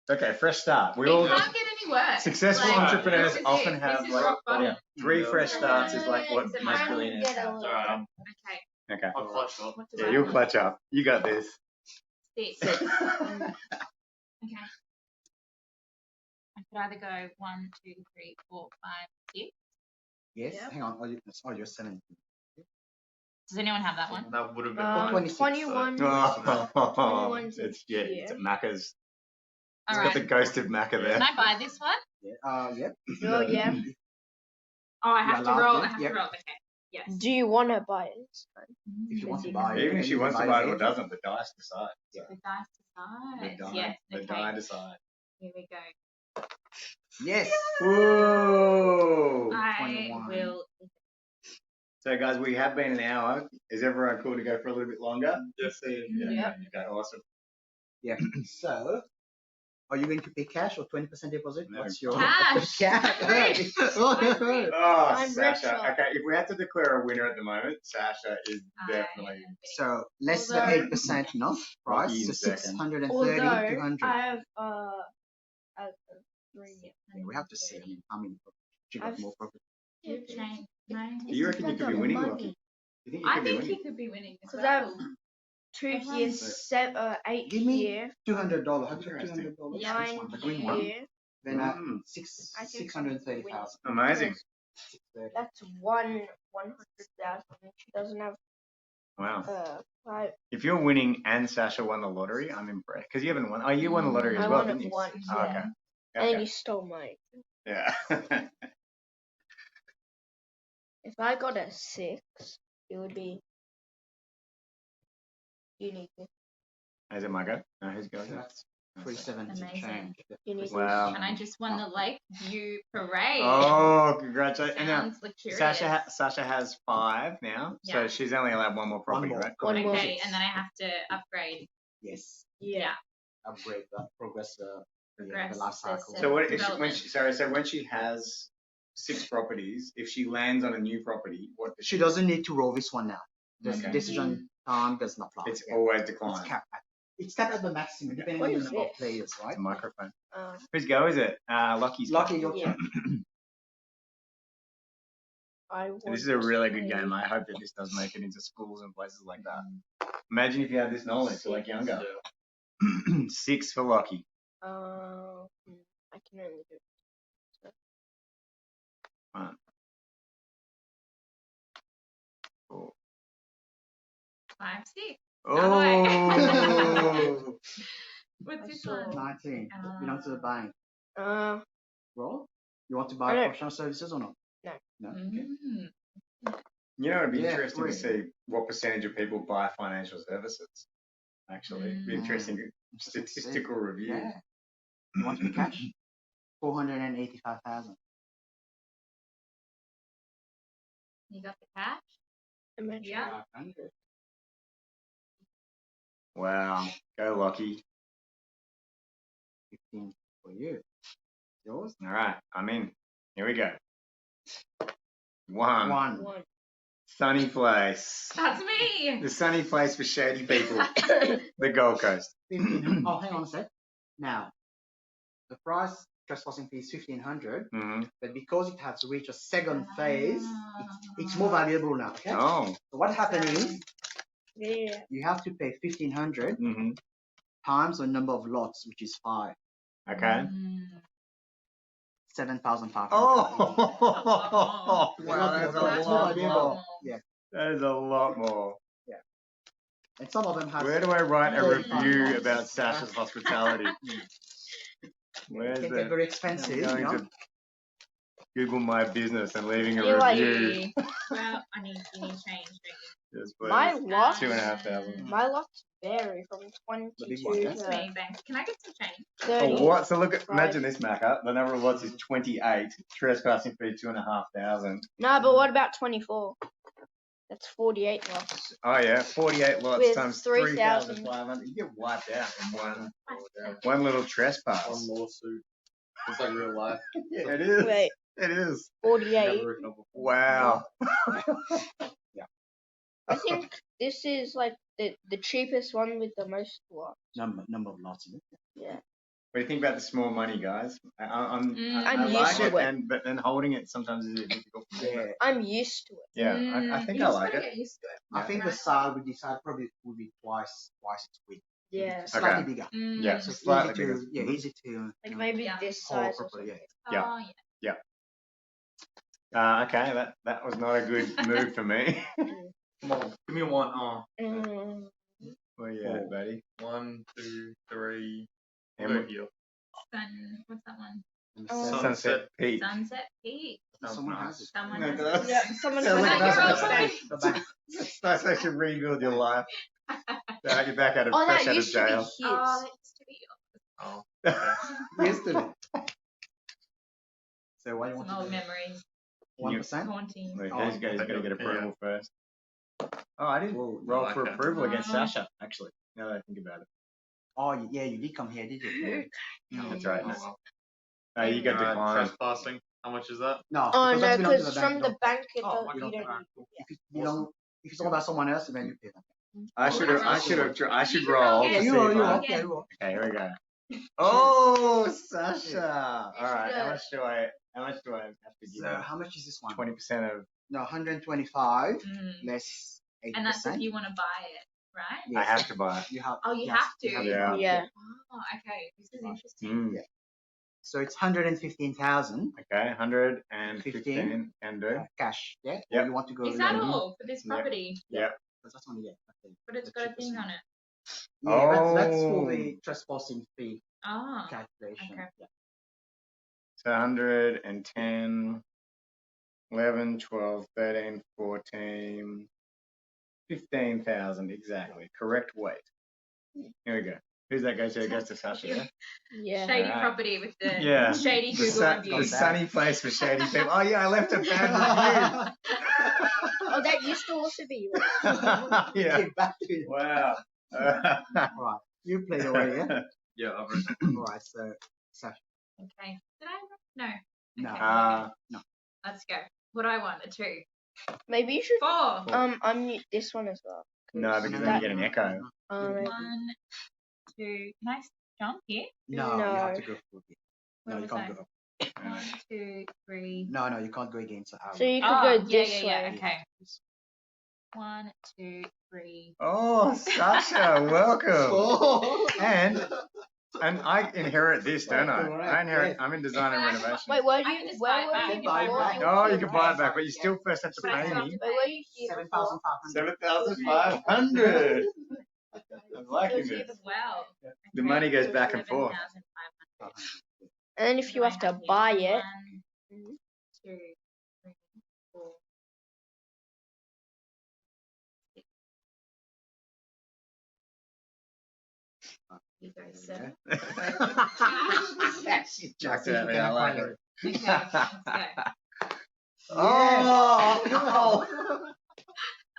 Okay, fresh start. We It all can't get any worse. successful Like, entrepreneurs this is often it. have This is like rock bottom. 3 fresh starts is like what It's a most man. billionaires Get a have. It's alright. Okay. Okay. I'll clutch up. What do Yeah, I you'll want? clutch up. You got this. 6. Okay. I could either go 1, 2, 3, 4, 5, 6. Yes. Yep. Hang on. Oh, you're 17. Does anyone have that one? That would have been Um, mine. 26, 21. Oh, 21's it's in it's here. Macca's. All It's got the right. ghost of Macca there. Can I buy this one? Yeah. Yep. Oh, yeah. Oh, I have You're to roll. allowed I to, have yep. to roll. Okay. Yes. Do you want to buy it? If you want to buy it, Even if she you wants to buy buy it it or later. doesn't, the dice decide. The dice decides. Yes. The Okay. die decide. Here we go. Yes. Whoa! I 21. will. So guys, we have been an hour. Is everyone cool to go for a little bit longer? Yes. Yep. Okay, awesome. Yeah. So, are you going to pay cash or 20% deposit? No. What's your Cash. cash? Rich. Oh, Rich. Oh, I'm Sasha. richer. Okay, if we had to declare a winner at the moment, Sasha is definitely. So less than Although- 8%, no price. Rocky in So second. 630, Although 200. I have a 3. Yeah, we have to see. I mean, how many? She got I've- more profit. You've changed. No. Do you reckon you could be winning, Lachie? You think you I could be think winning? he could be winning as Because I have well. 2 Everyone's- here, 8 Give me here, $200. Have you got Interesting. $200? Yeah. This one, the green one. here. Then Mm. I think 630,000. Amazing. That's 100,000. She doesn't have Wow. 5. If you're winning and Sasha won the lottery, I'm impressed. Because you haven't won. Oh, you won the lottery as I well, won didn't it you? once. Oh, okay. And then Okay. you stole mine. Yeah. If I got a 6, it would be unique. Is it my go? No, who's going? So that's 370 Amazing. change. Unique. Wow. And I just won the Lakeview Parade. Oh, congratulations. And now, Sounds luxurious. Sasha has 5 now, so Yeah. she's only allowed one more property, more. right? One more. Okay, and then I have to upgrade. Yes. Yeah. Upgrade that progress. The Progress life the cycle. So what if she, Development. so when she has 6 properties, if she lands on a new property, what does She doesn't need to roll this one now. The Okay. decision time does not apply. It's Yeah. always It's declined. capped. It's capped at the maximum, depending What on the is number of this? players, right? It's a microphone. Uh, Whose go is it? Lucky's go. Lucky your Yeah. turn. And this is a really good game. I hope that this does make it into schools and places like that. Imagine if you had this knowledge, like younger. 6 for Lucky. I can only do it. 1, 4. 5, 6. Oh! What's this saw- one? 19. Belongs to the bank. Roll. You want to I buy don't- professional services or not? No. No. Okay. Mm. You know, it'd be Yeah, interesting to 3. see what percentage of people buy financial services. Actually, it'd be interesting statistical review. Yeah. You want to be cash? 485,000. You got the cash? Imagine. Yeah. 500. Wow, go Lucky. 15 for you. Yours? All right, I'm in. Here we go. 1. 1. Sunny place. That's me. The sunny place for shady people. The Gold Coast. 15. Oh, hang on a sec. Now, the price trespassing fee is 1,500, Mm-hmm. but because it has reached a second phase, it's more valuable now. Okay. Oh. So what happened is Yeah. you have to pay 1,500 Mm-hmm. times the number of lots, which is 5. Okay. 7,500. Oh. Wow, that's a That's lot a more. lot. Yeah. That is a lot more. And some of them have. Where do I write a 35 review lots. about Sasha's hospitality? Where's It can the? get very expensive. I'm You going know? to Google my business and leaving a You're review. Well, you need change, don't Yes, My please. lot. 2,500. My lots vary from The big 22 one, yeah? you? It's to me, thanks. Can I get some change? 30. Oh, what? So look at, Right. imagine this, Macca. The number of lots is 28. Trespassing fee 2,500. No, but what about 24? That's 48 lots. Oh yeah, 48 lots With times 3,000. 3,500. You get wiped out in one little trespass. One lawsuit. It's like real life. Yeah, it is. Wait, It is. 48. Never written up before. Wow. I think this is like the cheapest one with the most lots. Number of lots in it. Yeah. What do you think about the small money, guys? I'm I used like to it, it. but then holding it sometimes is a bit difficult for me. Yeah. I'm used to it. Yeah, I think you I just like gotta it. get used to it. I think the size we decided probably would be twice its width. Yeah. Slightly bigger. Yeah, So so it's slightly easy to bigger. easy to Like maybe Yeah. this hold size or properly. something. Yeah. Oh yeah. Okay, that was not a good move for me. Come on, give me one. Oh, Where you at, buddy? 1, 2, 3. And Go what- here. What's that one? Sunset Peak. Sunset Peak. Someone has it. Someone No, has that's- Yeah, someone Sounds like Is that that's your what old I one? say. The bank. That's how you rebuild your life. You're back out of Oh, fresh that out of used to be jail. his. Oh, that used to be Oh, Yesterday. So what do you some want old to do? memories. 1%? Haunting. Wait, Oh, he's got to get approval first. Oh, I didn't Whoa, roll I for like that. approval against Sasha, actually. Now that I think about it. Oh yeah, you did come here, did you? That's right. Oh, Oh, you got declined. trespassing. How much is that? No. Oh because no, that belongs to because the from bank, the bank it Oh, don't, you you don't don't have need. If it's belong, if it's owned by someone else, then you pay them. I should You can roll. roll to again. see You roll, if you I- roll. again. Yeah, you roll. Okay, here we go. Oh, Sasha. You All right. should, How much do I have to give? So how much is this one? 20% of. No, 125 Mm. less 8%. And that's if you want to buy it, right? Yes. I have to buy it. You have. Oh, you yes, have to? Yeah. buy it, Yeah. Oh, okay. This is interesting. Mm. Yeah. So it's 115,000 Okay, 115 can do. cash. Yeah. Yep. Or you want to go? Is that loan? all for this Yeah. property? Yep. That's only okay. But it's The got a cheapest thing one. on it. Yeah, that's for Oh. the trespassing fee Oh. calculation. Okay. Yeah. So 110, 11, 12, 13, 14, 15,000 exactly. Correct weight. Here we go. Who's that go to? It goes to Sasha, yeah? Yeah. Shady Alright. property with the Yeah. shady The, Google the reviews. sunny place for shady people. Oh yeah, I left a bad Oh, that used to also be. review. Yeah. Get back to it. Wow. Right. You played already, yeah? Yeah, I've read. All right. So, Sasha. Okay. Did I? No. No. Okay. No. Let's go. What do I want? A 2. Maybe you should 4. unmute this one as well. No, because then you get an echo. Maybe. 1, 2. Can I jump here? No, No. you have to go for it. No, Where you was can't I? go. 1, 2, 3. No, you can't go against the arrow. So you could Oh, go yeah, this yeah, way. yeah. Okay. 1, 2, 3. Oh, Sasha, welcome. Oh. And I inherit this, don't I? Correct, I inherit. yes. I'm in design and renovation. Wait, where I do can you? just Where buy it were back you if before? I want. Oh, you can buy it back, but you still first have to But I pay still have me. to Where were you here? 7,500. 7,500. I'm liking Goes here this. as well. The money goes back and forth. 11,500. And then if you have to buy it, 1, 2, 3, 4. You go 7. Jacked out there, I like it. Okay, let's go. Oh!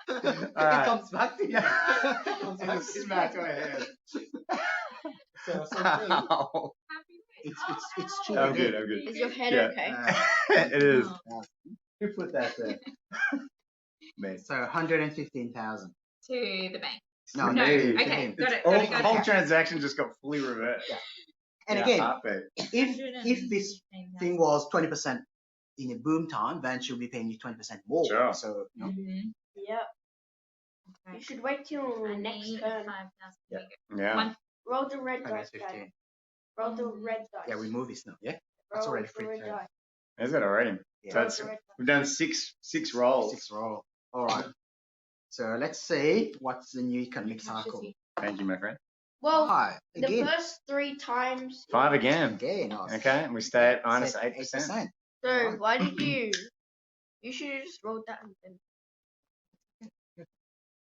It Alright. comes back to you. Smack my head. So same thing. Ow. It's cheap. I'm good, I'm good. is your head Yeah. okay? It is. Oh. Who put that there? Me. So 115,000. To the bank. No, No, me. to okay, him. got it, All, got it, got whole it. transaction just got fully reversed. Yeah. And In a again, heartbeat. if this thing was 20% in a boom time, then she'll be paying you 20% more. Sure. So, you know, Mhm. Yep. Okay. You should wait till I next need turn. 5,000. Yeah. Yeah. One. Roll the red dice, guys. 115. Roll the red dice. Yeah, we move this now. Yeah, that's Roll already the free red turn. dice. Is it already? Yeah. So Roll it's, the red dice. we've done six rolls. 6 roll. All right. So let's see what's the new economic cycle. Thank you, my friend. Well, Five the again. first 3 times. 5 again. Again. Nice. Okay, and we stay at minus Set 8%. So Alright. why did you? You should have just rolled that and then.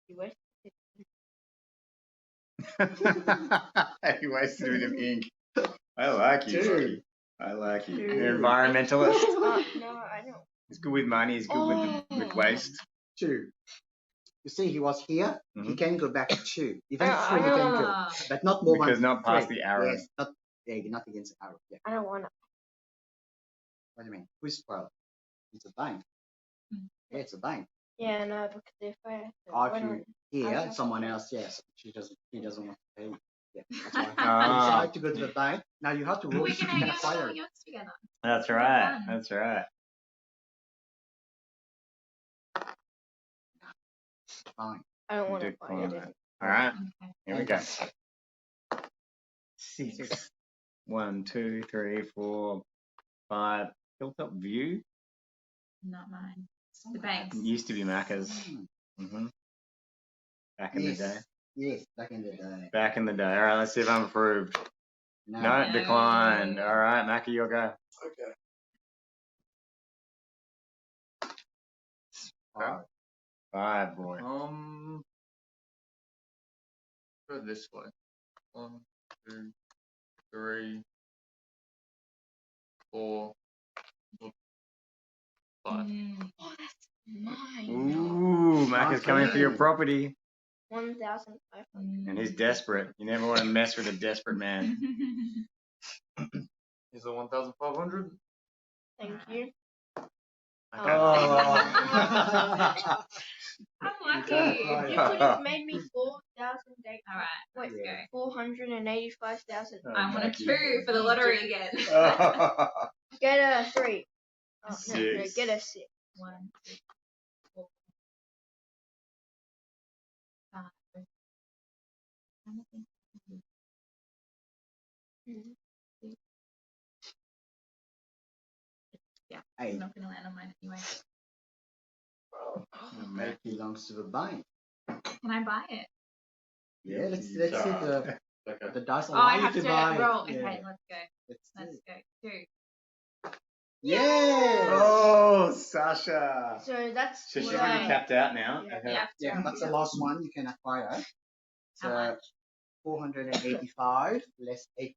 You wasted it. He wasted a bit of ink. I like you, Two. Lachie. I like you. Two. You're an environmentalist. No, I don't. He's good with money. He's good with waste. 2. You see, he was here. He Mhm. can go back to 2. Even 3 he can go, Ah. but not more Because than not past 3. the arrow. Yes, not against the arrow. Yeah. I don't want to. What do you mean? Who's 12? It's a bank. Mm. Yeah, it's a bank. Yeah, no, because if I If you I hear have someone to- else, yes, he doesn't want to pay. Yeah, that's why. Ah. You decide to go to the bank. Now you have to roll. We You can can hang out and acquire all it. yours together. That's Have right. fun. That's right. Fine. I don't want to buy Decline it. that. All right. Okay. Here we go. 6. 1, 2, 3, 4, 5. Hilltop View. Not mine. The banks. It used to be Macca's. Hmm. Back in the day. Yes, back in the day. Back in the day. All right. Let's see if I'm approved. No, No. declined. All right, Macca, you'll go. Okay. Five. 5, boy. Go this way. 1, 2, 3, 4, 5. Oh, that's mine. Ooh, Macca's coming for your property. 1,500. And he's desperate. You never want to mess with a desperate man. Is it 1,500? Thank you. Okay. I'm lucky. You could have made me 4,008. All right, let's Yeah. go. 485,000. I want a 2 for the lottery again. Get a 3. Oh, no, 6. get a 6. 1, 2, 4, 5. Yeah, Hey. I'm not going to land on mine anyway. That belongs to the bank. Can I buy it? Yeah, let's see the dice Oh, allow I you have to to buy. roll. Yeah. Okay, let's go. Let's Let's see. go. 2. Yeah. Oh, Sasha. So that's So she's what already I- capped out now. Yeah. Okay. Yeah. Yeah, that's the last one you can acquire. How So much? 485 less 8%.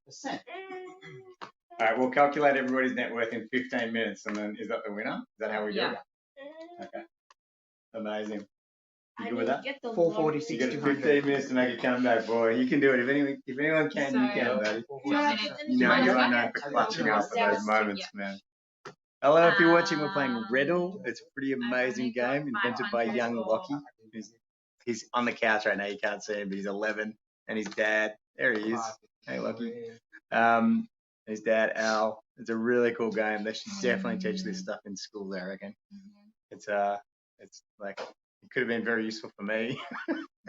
All right, we'll calculate everybody's net worth in 15 minutes, and then is that the winner? Is that how we do Yeah. it? Okay. Amazing. You I good with didn't that? get the 446 You lottery. get 200. 15 minutes to make a comeback, boy. You can do it. If anyone can, you can, So- buddy. Do you want me to- You know do you want are to known get for it? clutching up at those Yeah. moments, man. Hello, if you're watching, we're playing REDL. It's a pretty amazing only got game invented by 500 young for- Lachie. He's on the couch right now. You can't see him, but he's 11, and his dad. There he is. Hey, Lachie. His dad, Al. It's a really cool game. They should definitely teach this stuff in schools, I reckon. It's like it could have been very useful for me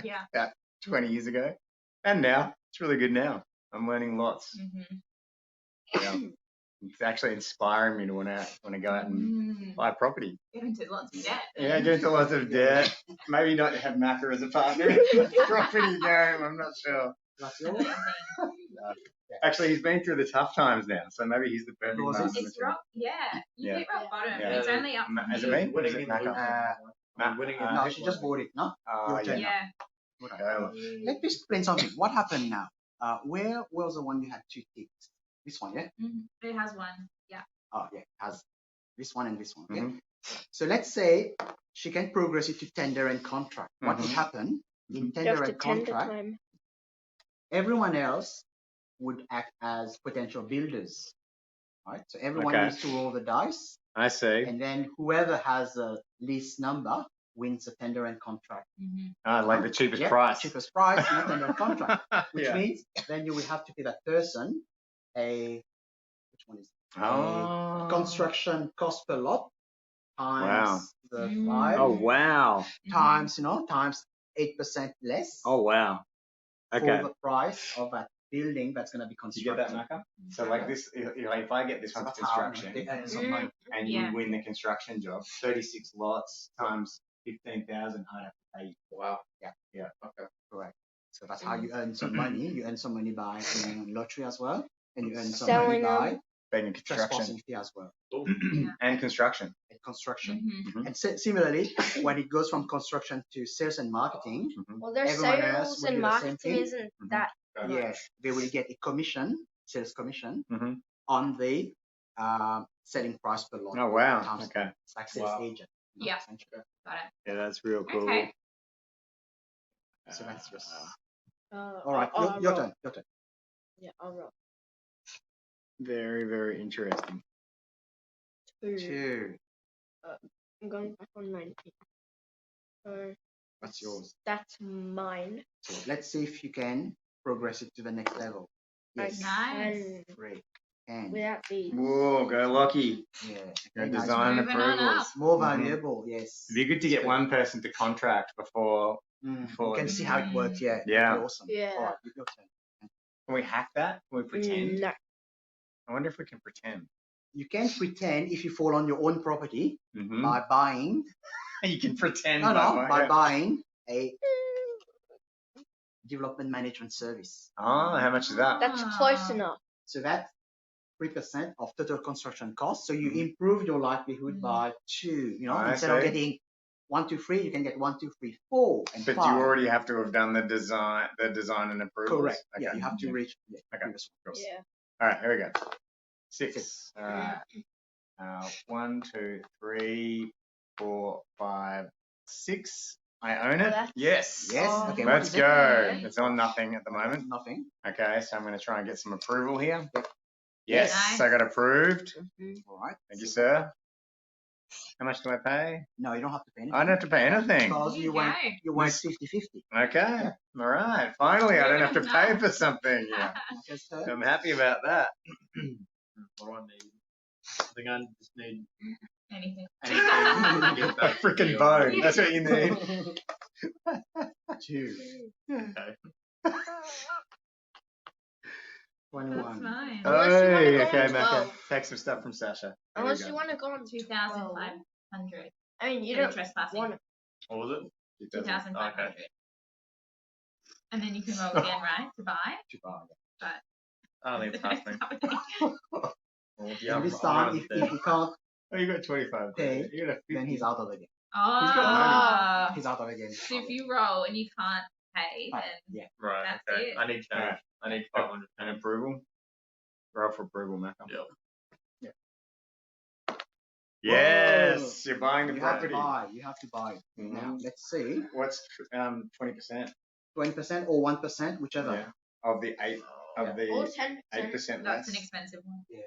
Yeah. about 20 years ago, and now it's really good now. I'm learning lots. Yeah. It's actually inspiring me to want to go out and buy property. Get into lots of debt. Yeah, get into lots of debt. Maybe not have Macca as a partner in the property game. I'm not sure. Amazing. Actually, he's been through the tough times now, so maybe he's the perfect Was partner. It's rock. Yeah. You Yeah. hit rock bottom. Yeah. It's only up. Is it me? Winning Is it it. Macca? Winning it. No, she just bought it. No? Your turn. Yeah. Go. Let me explain something. What happened now? Where was the one you had 2 ticks? This one, yeah? It has 1. Yeah. Oh, yeah. It has this one and this one. Yeah? Mhm. So let's say she can progress it to tender and contract. What would Mhm. happen in You have tender to and tender contract? time. Everyone else would act as potential builders. Right? So everyone Okay. needs to roll the dice, I see. and then whoever has the least number wins the tender and contract. Like the cheapest Yep, price. cheapest price, not tender and contract. Which Yeah. means then you will have to pay that person which one is it? Oh. Construction cost per lot times the 5 Oh wow. times times 8% less Oh wow. Okay. for the price of that building that's going to be Do you get constructed. that, Macca? So like this, if I get this So one for that's how construction, they earn some money. and Yeah. you win the construction job, 36 lots times 15,000, I'd have to pay you. Wow. Yeah. Okay. Correct. So that's how you earn some money. You earn some money by winning on lottery as well, and you earn some Selling money by them. Paying construction trespassing fee as well and construction. and construction. Mhm. And similarly, when it goes from construction to sales and marketing, Well, their Everyone else sales would and do the same marketing thing. isn't that yes, they will get a commission, sales commission, Mhm. on the selling price per lot. Oh wow. times Okay. It's like sales Wow. agent. Yeah. essentially. Got it. Yeah, that's real cool. Okay. So that's just. all All right, your turn. Your turn. Yeah, I'll roll. Very, very interesting. 2. 2. I'm going back on 19. What's yours? That's mine. So let's see if you can progress it to the next level. Yes. Nice. And 3. And without these. Whoa, go Lachie. yeah. Go Okay, nice. design Moving on approvals. up. More Mhm. valuable, yes. It'd be good to get one person to contract before. You before can see how it works, yeah. Yeah. That'd be awesome. Yeah. All right, your turn. Can we hack that? Can we pretend? No. I wonder if we can pretend. You can pretend if you fall on your own property Mm-hmm. by buying. You can pretend. By buying a development management service. Oh, how much is that? That's close enough. So that's 3% of total construction cost. So you improve your livelihood by 2. Instead of getting 1, 2, 3, you can get 1, 2, 3, 4, and But 5. you already have to have done the design and approvals. Correct. Okay. Yeah, you have to reach. Yeah, Okay. previous one. Yeah. All right, here we go. 6. All right. 1, 2, 3, 4, 5, 6. I own it. That's- Yes. Yes. Oh, Okay. Let's what is go. it? It's on nothing at the moment. Nothing. Okay, so I'm going to try and get some approval here. Yep. Yes, Nice. I got approved. All right. Thank you, sir. How much do I pay? No, you don't have to pay anything. I don't have to pay anything. Because There you you went, go. you went 50-50. Okay. All right. Finally, I don't have to pay for something. Yeah. Yes, sir. I'm happy about that. What do I need? I think I just need Anything. anything to get A that freaking deal. bone. That's what you need. 2. Okay. 21. That's nice. Unless you Oh, wanna go okay, on Macca. 12. Take some stuff from Sasha. There we Unless go. you want to go on 2,500. I mean, you For don't trespassing. want to. What was it? 2,500. Okay. And then you can roll again, right? To buy. To buy. I don't think it's happening. Well, yeah, And this I'm time, around if there. you can't, Oh, you got 25. Okay. You got a 50. then he's out of the game. Oh. He's out of the game. So if you roll and you can't pay, then Yeah. Right, That's okay. it. I need change. Alright. I need 500. An approval. Roll for approval, Macca. Yep. Yes, you're buying the You have to property. buy. You have to buy. Mhm. Now, let's see. What's 20%? 20% or 1%, whichever. Yeah. Of the 8 of Yeah. Or the 10%. 8% that's less. an expensive one. Yeah.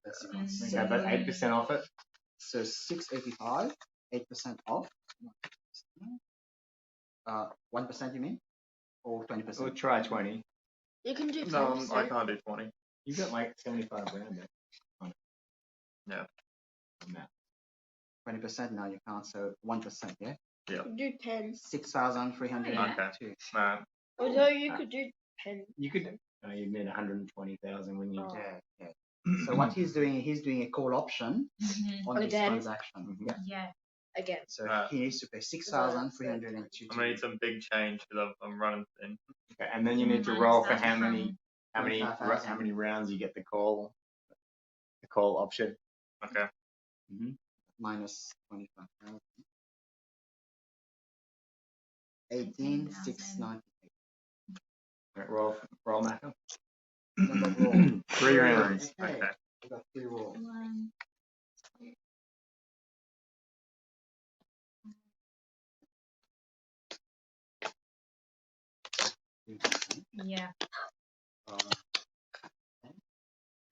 That's it. Mm. Okay, but 8% off it. So 685, 8% off. 1% you mean? Or 20%? We'll try 20. You can do 10%. No, I can't do 20. You got like 75 grand there. On it. Yeah. On that. 20% now you can't, so 1%, yeah? You could do 10. 6,302. Man, Although you could do 10. You could. You'd need 120,000 when you. Oh. Yeah. So what he's doing a call option Mm-hmm. on this Again? transaction. Mhm. Yeah. Yeah. Again. So Right. he needs to pay 6,302. I'm gonna need some big change because I'm running thin. Okay, and then you need to Minus roll for that how from- many 25,000. how many rounds you get the call option. Okay. Minus 25,000. 18,698. Right, roll Macca. Number roll. 3 rounds. Okay. Okay. We got 3 rolls. 1, 3%. yeah.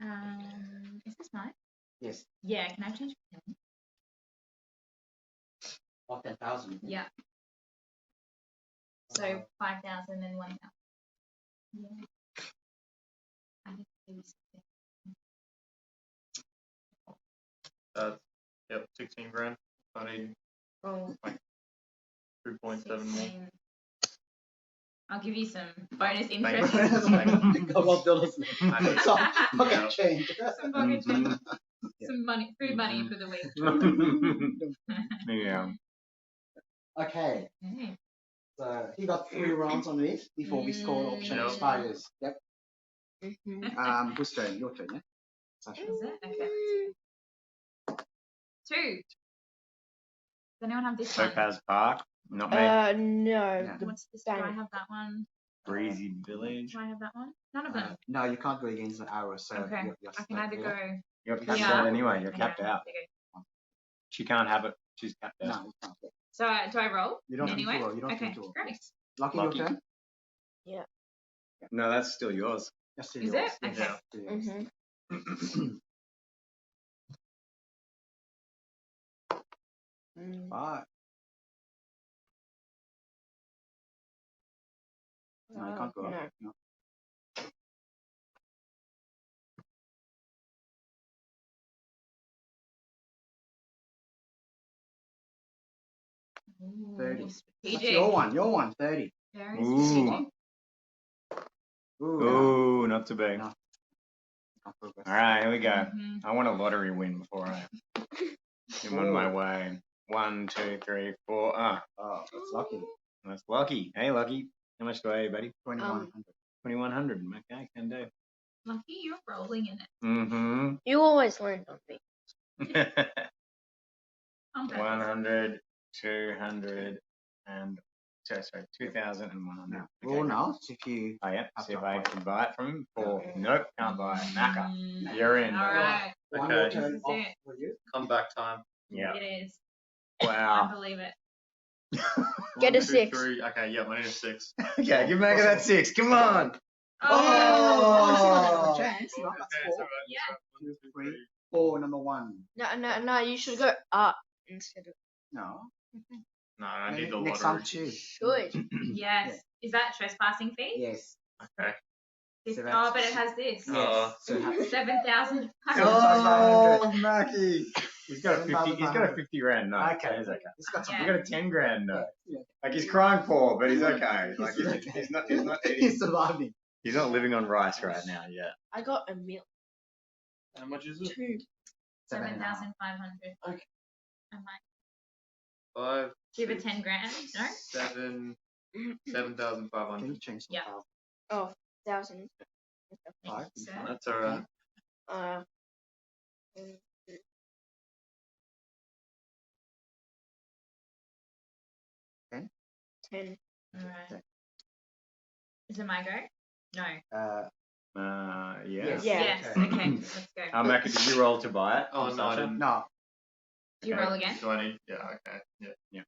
Uh, Is this mine? yes. Yeah. Can I change? it? Of 10,000. Yeah. So 5,000 and 1,000. Yeah. I think maybe something. Yep, 16 grand. I need Oh, 2.7 more. 16. I'll give you some bonus Thank interest. you. Couple of dollars. I need So, Yeah. pocket change. Some pocket change. Yeah. Some money, food money for the week. Yeah. Okay. Okay. So he got 3 rounds on it before this call option Yep. expires. Yep. Mhm. Whose turn? Your turn, yeah? Sasha. Is it? Okay. 2. Does anyone have this one? Topaz Park. Not me. No. Yeah. The What's this? Do I bank. have that one? Breezy Village. Do I have that one? None of them. No, you can't go against the arrow, so Okay. you're I can stuck either there. go. You're capped Yeah. out anyway. You're Okay, capped out. okay. She can't have it. She's capped out. No, you can't. So do I roll? You don't need to anyway? roll, you don't okay. need to roll. Great. Lucky, Lucky. your turn? No, that's still yours. That's still Is yours. it? Yes, Okay. still yours. Mhm. 5. No, you can't go up. No. No. Ooh, 30. What's strategic. your one? Your one, 30. Very Ooh. strategic. Ooh. Ooh, not too big. No. Can't progress. All right, here we go. Mhm. I want a lottery win before I am on my way. 1, 2, 3, 4. Ah, Oh, that's lucky. that's Lucky. Hey, Lucky. How much do I owe you, buddy? 2100. 2100. Okay, can do. Lucky you're rolling in it. Mm-hmm. You always land on me. On purpose. 100, 200, and sorry, 2,100. Now, Okay. roll now. See if you. Oh yeah. See if I can buy it from him. 4. Okay. Nope, can't buy it. Macca. Mm, You're in. All right. One Okay. more turn This is off it. for you. Comeback time. Yeah. It is. Wow. I believe it. Get 1, a 2, 6. 3. Okay, yeah, my name is 6. Okay, give Macca that 6. Come on. Oh, you still have Oh. a chance. You know, that's Okay, 4. it's alright. Yeah. It's alright. 1, 2, 3. 4, number 1. No, you should go up instead of. No. No, I need the Next lottery. time, 2. Should. Yes. Is that trespassing fee? Yes. Okay. This, So oh, that's- but it has this. So ha- 7,000. Oh, Mackie. He's got a 50. 7,500. He's got a 50 grand note. Okay. So he's okay. It's got Yeah. You got a 10 grand note. Yeah. Like he's crying poor, but he's okay. Like He's okay. he's not eating. He's surviving. He's not living on rice right now yet. I got a meal. How much is it? 2. 7,500. Okay. I might 5. give it 6, 10 grand. No? 7. Can 7,500. you change the Yeah. file? Oh, 1,000. Five. So, That's alright. Uh. 10. all right. Okay. Is it my go? No. Yeah. Yes. Yeah. Yes. Okay. Okay. Let's go. Mackie, did you roll to buy it? Oh, from no, I Sasha? didn't. No. Do you Okay. roll again? Do I need? Yeah, okay. Yeah.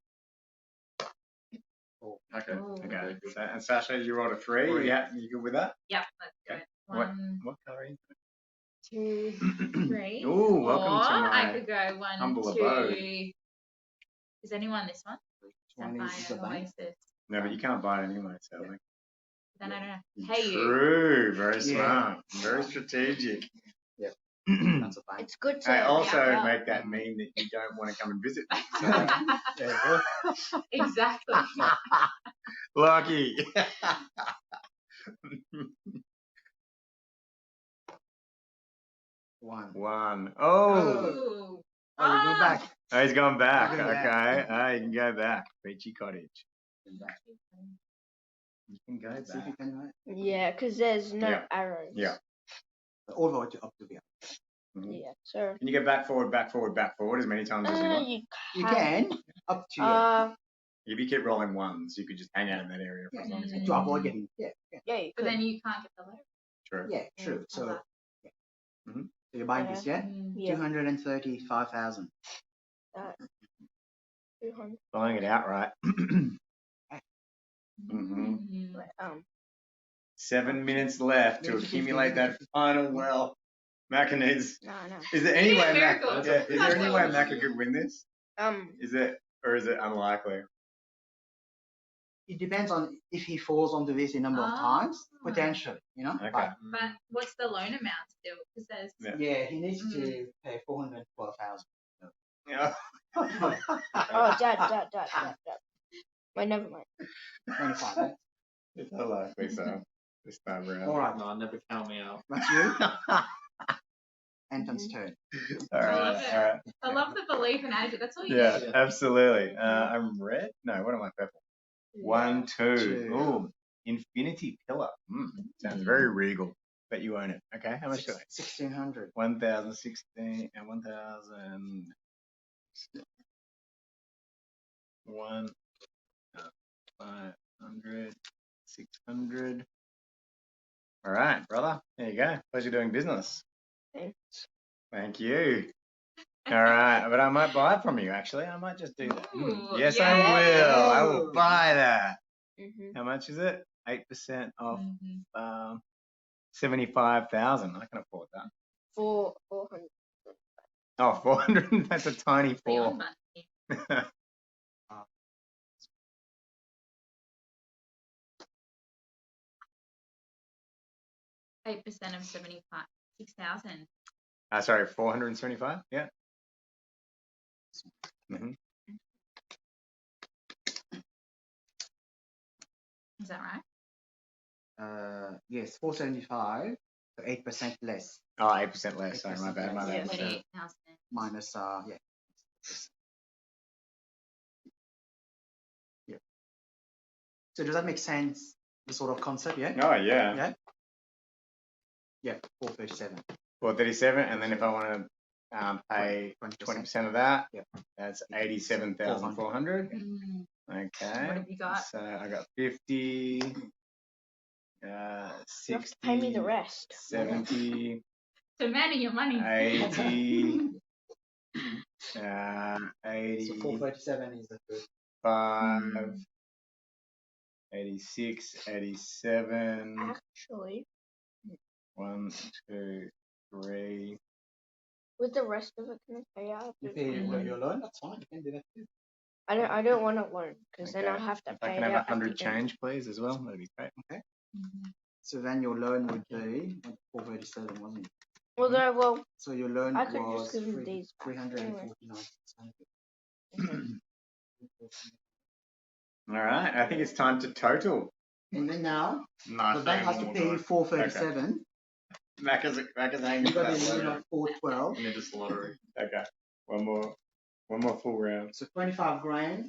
Four. Okay. Ooh. Okay. So, and Sasha, you rolled a 3. 3. Yeah, you good with that? Yep. Let's do it. What- 1, What colour are you? 2, 3. Ooh, welcome or to I my could go 1, humble 2. abode. Is anyone this one? 20 is the Sapphire, bank. Oasis. No, but you can't buy it anyway. So like, Then I don't know. Hey, you. true, very Yeah. smart, very strategic. Yeah. I That's a bank. It's good to. also Yeah. make that mean that you don't want to come and visit me. So, There you go. Exactly. Lucky. One. 1. Oh, Ooh. Oh, you go back. oh, he's gone back. Look at Okay, that. you can go back. Beachy Cottage. Go back. You can go See if you back. can, right? Yeah, because there's no Yeah. arrows. Yeah. All the way to up to the other. Mhm. Yeah. So. Can you go back, forward, back, forward, back, forward as many times as you want? You can. can. Up to you. If you keep rolling 1s, you could just hang out in that area for as long as you To want. avoid getting. Yeah. Yeah. Yeah, you But could. then you can't get the letter. True. Yeah. True. So. Okay. Yeah. So you're buying this, yeah? Yeah. 235,000. 200. Buying it outright. hmm Mm. 7 minutes left to accumulate that final wealth. Macca needs. No. Is there any You need way a miracle. Macca? Yeah, is there any way Macca could win this? Is it, or is it unlikely? It depends on if he falls onto this a number of times, potentially, you know. Okay. But what's the loan amount still? Because there's. Yeah. Yeah, he needs to pay 412,000. Yeah. Oh, Dad. Wait, never mind. 25. Right? It's unlikely, so this time around. All right, No, never count me out. that's you. Anton's turn. All I love right. it. All right. I love the belief and attitude. That's all you Yeah, need. absolutely. I'm red. No, what am I? Purple. 1, 2. Two. Ooh, infinity pillar. Sounds very regal. Bet you own it. Okay, how much do I? 1,600. 1,016 and 1,000. 1, 500, 600. All right, brother. There you go. Pleasure doing business. Thanks. Thank you. All right, but I might buy it from you. Actually, I might just do that. Ooh, Yes, yeah. I will. I will buy that. Mm-hmm. How much is it? 8% off. Mhm. 75,000. I can afford that. 400. Oh, 400. That's a tiny Beyond 4. money. 8% of 6,000. Sorry, 475. Yeah. Mm-hmm. Is that right? Yes, 475. So 8% less. Oh, 8% less. Sorry, my 8% bad. My less. bad. Yeah. 28,000. Minus yeah. Yeah. So does that make sense? The sort of concept, yeah? Oh yeah. Yeah. Yeah. 437. 437, and then if I want to pay 20% of that, Yep. that's 87,400. Mm. Okay. What have you got? So I got 50, 60, Pay me the rest. 70, Demanding your money. 80, So 80, 437 is the good. 5, 86, 87, Actually, 1, 2, 3. with the rest of it, can I pay out? You pay your loan, that's fine. You can do that too. I don't want to loan because then Okay. I'll have to If I pay can it have out. 100 change, please, as well. That'd be great. Okay. So then your loan would be 437, wasn't it? Well, So your loan I could was just give him these back 349. All right. I think it's time to total. And then now No, the bank has to pay you 437. Macca's hanging You for got that the loan lottery. of 412. And it is lottery. Okay. One more full round. So 25 grand.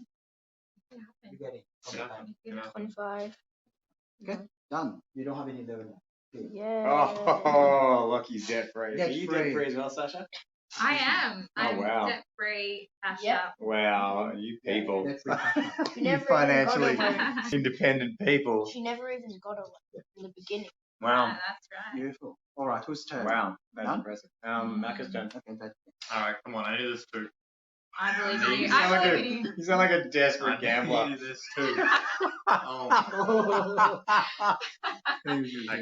You get it. Yeah. 25. Okay. Done. You don't have any loan. Yeah. Oh, Lucky's debt free. Are Debt you free. debt free as well, Sasha? I am. I'm wow. debt free, cash Yep. up. Wow, you people. That's pretty She You never even got financially a loan. independent people. She never even got a loan in the beginning. Wow. Yeah, that's right. beautiful. All right, whose turn? Wow. That's Done? impressive. Macca's turn. Okay, that's Alright, come on, I need this too. I believe in You you. sound, I like believe in you. you sound like a desperate gambler. need this too. Oh, okay.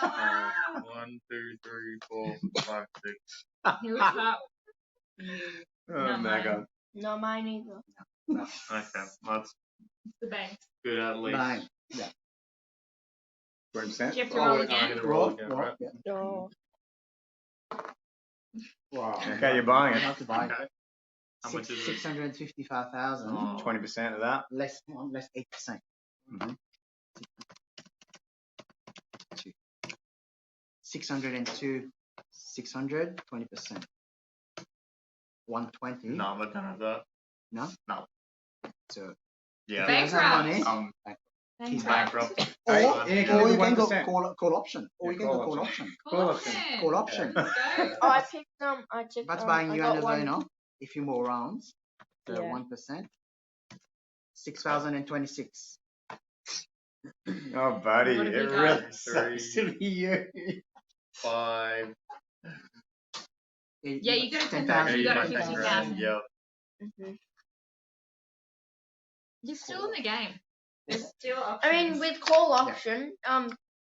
Ah. 1, 2, 3, 4, 5, 6. Who is up? You. Oh, Not mine. Macca. No, mine either. Okay, that's The bank. good at least. Nine. Yeah. 20%? Do you have to roll I'm again? gonna roll again, roll, right? yeah. No. Wow. Okay, you're buying You it. have to buy Okay. How much is it? 655,000. Oh. 20% of that. Less 8%. Mm-hmm. 602. 600, 20%. 120. No, I'm not gonna have that. No? No. So Yeah. if he doesn't have money, He's Bankrupt. bankrupt. or, Hey, or you you can do can go 1%. call option. Or Yeah, you can go call call option. option. Cool option. option. Call option. Let's go. Oh, I picked That's I buying you got another, one. you know, a few more rounds. So Yeah. 1%. 6,026. Oh, buddy. What have It you got? really sucks to be you. 5. Yeah, you got a 10,000. You got a 10,000. 50,000. Yep. Mhm. You're still in the game. There's still I options. mean, with call option,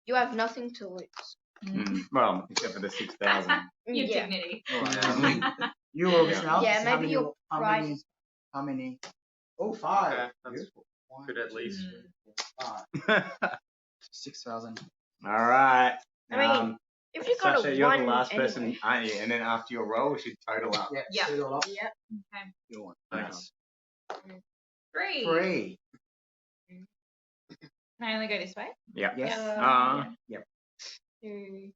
you have nothing to lose. Well, except for the 6,000. Your Yeah. dignity. You August now. Yeah, So maybe your price. how many? Oh, 5. Okay, that's Beautiful. good at least. 6,000. All right. I mean, if you got Sasha, a you're one the last anyway. person, aren't you? And then after your roll, we should total up. Yeah. Yeah. set it all up. Yep. Okay. You want. Thanks. 3. 3. Can I only go this way? Yeah. Yes. Yeah. 2,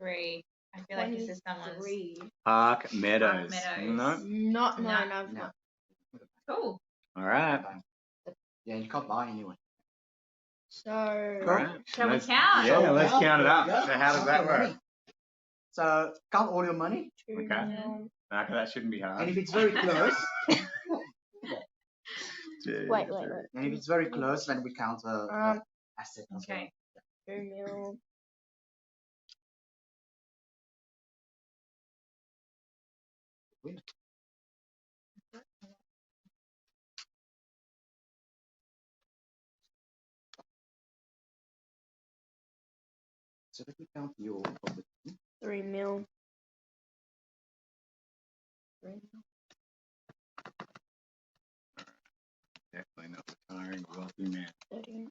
3. I feel like this is someone's. 23. Park Meadows. Meadows. No? Not No. mine. I've No. not. Cool. All right. Yeah, you can't buy anyway. So. All right. Shall we Let's- count? Yeah, let's count it up. Yeah. So how does that work? So count all your money, Okay. No. Okay, that shouldn't be hard. and if it's very close, Wait. and if it's very close, then we count the asset as well. Okay. 2 mil. So let me count your property. 3 mil. 3 mil. Definitely not retiring wealthy man. 13.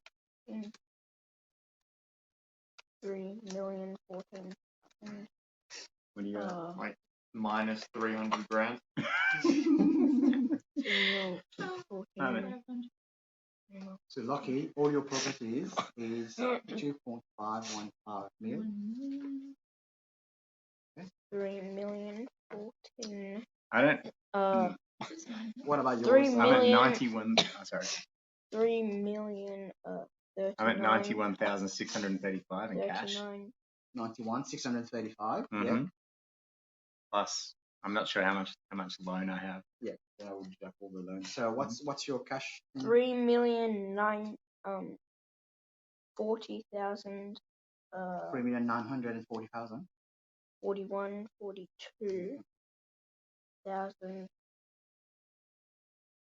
3,014,000. minus 300 grand. 500. So Lachie, all your properties is 2.515 mil. 3,014,000. I don't. What about yours? 3 I'm million. at 91. Oh, sorry. 3,039. I'm at 91,635 in cash. 91,635. Yeah. Mm-hmm. Plus, I'm not sure how much loan I have. Yeah. I will deduct all the loans. So what's your cash? 3,940,000. 3,940,000. 42,000.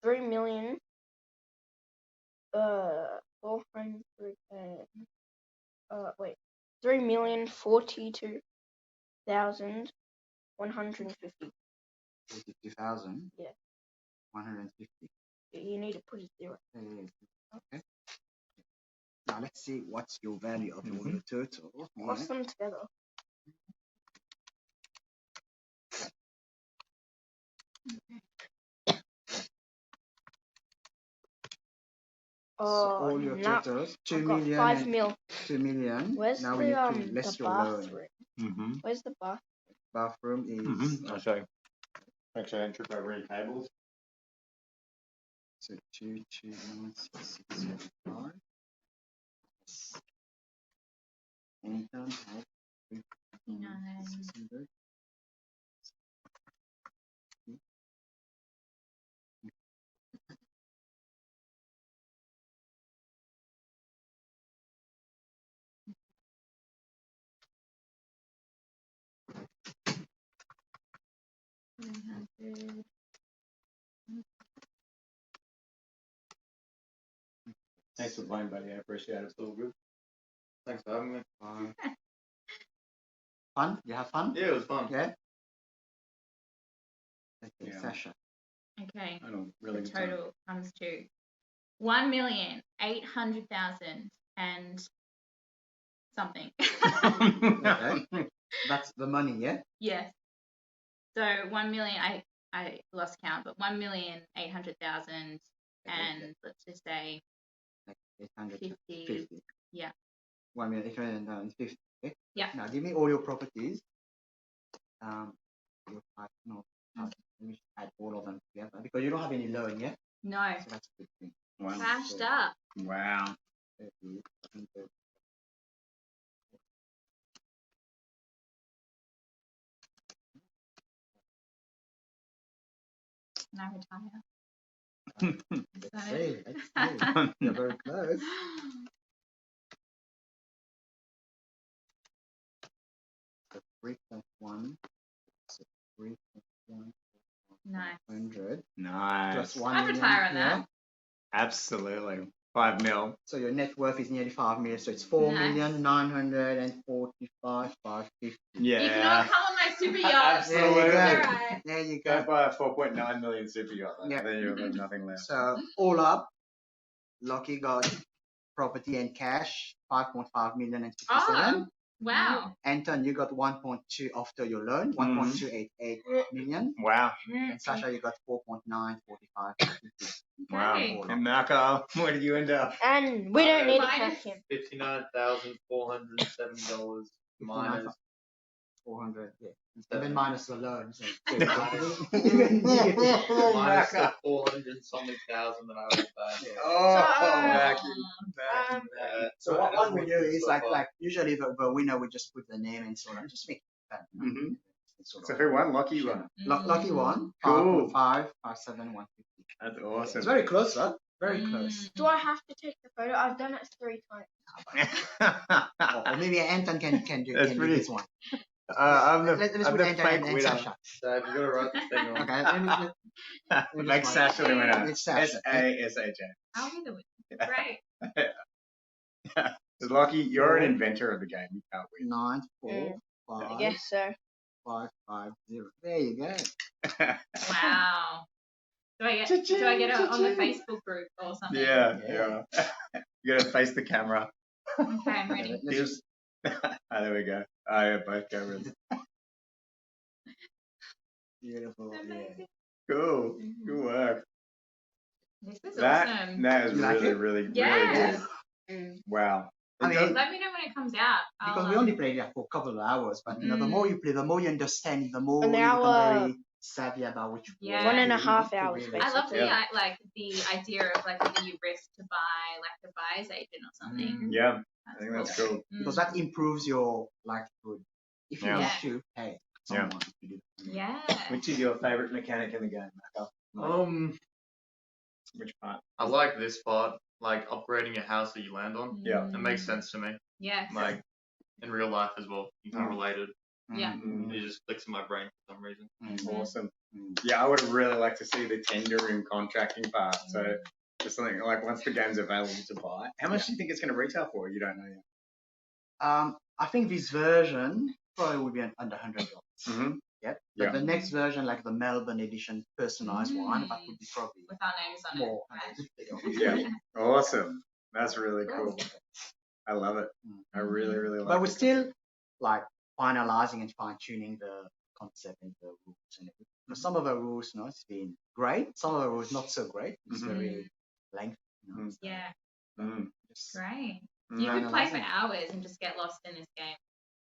3,000,000. 400. Wait. 3,042,150. 42,000. Yeah. 150. You need to put a zero. Okay. Now let's see what's your value of all your total. Cross them together. So all your totals, 2 million. 5 mil. 2 million. Where's now the we need to less your loan. bathroom? Mm-hmm. Where's the bathroom? Bathroom is I'll show you. Make sure I don't trip over any tables. so 2,296,675. Anytime, 600. Thanks for playing, buddy. I appreciate it. It's all good. Thanks for having me. Fun? You have fun? Yeah, it was fun. Yeah. Okay, Yeah. Sasha. Okay. I don't really. The total comes to 1,800,000 and something. Okay. That's the money, yeah? Yes. So 1,000,000. I lost count, but 1,800,000 and let's just say 850. Yeah. 1,850. Okay. Yeah. Now give me all your properties. Your let me just add all of them together because you don't have any loan, yeah? No. So that's a good thing. Wow. Cashed up. Wow. 30, 100. And I retire. Let's see. You're very close. So 3.1. So 3.1. Nice. 100. Nice. Plus 1 I'd million. retire on that. Yeah. Absolutely. 5 mil. So your net worth is nearly 5 million. So it's 4,945,550. Yeah. You can all come on my super yacht. Absolutely. There you go. Alright. There you Go go. buy a 4.9 million super yacht. Yeah. Then you'll have nothing left. So all up, Lachie got property and cash 5.5 million and 57. Oh, wow. Anton, you got 1.2 after your loan, 1.288 million. Wow. And Sasha, you got 4.945. Wow. Okay. And Marco, where did you end up? And we don't need to count him. $59,407 minus 400, yeah. Seven. Even minus the loan. So minus even minus the 400 something thousand that I was paying. So what we do is like usually the winner we just put the name and so on, just make it fun. Mhm. Sort So of. who won? Lachie won. Lachie won. Cool. 5.5, 5.7, 150. That's awesome. It's very close, huh? Very close. Do I have to take the photo? I've done it 3 times. Or maybe Anton can do this one. I'm the, Let's I'm put the Anton fake and winner. Sasha. Dad, you gotta write this thing on. Okay, let me Make just Sasha the winner. It's Sasha. S-A-S-H-A. I'll be the winner. Great. Because Lachie, you're an inventor of the game. You can't win. 9, 4, I 5, guess so. 5, 5, 0. There you go. Wow. Do I get it on the Facebook group or something? Yeah. You gotta face the camera. Okay, I'm ready. Here's- there we go. Oh, yeah, both cameras. Beautiful. It's Yeah. amazing. Cool. Mhm. Good work. This is That awesome. that is You like really, it? really, Yeah. really good. Mm. Wow. I mean, Let me know when it comes out. because we only played it for a couple of hours, but you know, the Mm. more you play, the more you understand, the more An you become hour. very savvy about which Yeah. One and a to, you know, half to hours, really- I love the Yeah. like the idea of like whether you risk to buy like the buyer's agent or something. Yeah, I think that's cool. because that improves your livelihood. If you Yeah. want to pay someone to do it. Yeah. Which is your favourite mechanic in the game, Marco? Which part? I like this part, like upgrading a house that you land on. Yeah. It makes sense to me. Yeah. Like in real life as well, you can relate it. Yeah. It just clicks in my brain for some reason. Awesome. Yeah, I would have really liked to see the tendering contracting part. So just something like once the game's available to buy, how much do you think it's going to retail for? You don't know yet. I think this version probably would be under $100. Mm-hmm. Yep. But the next version, like the Melbourne edition personalized one, that would be probably With our names on more. it. Yeah. Awesome. That's really cool. I love it. I really, really like it. But we're still like finalizing and fine tuning the concept and the rules and everything. Because some of the rules, you know, it's been great. Some of the rules not so great. It's very lengthy. You know, Yeah. just Great. You could play for hours and just get lost in this game.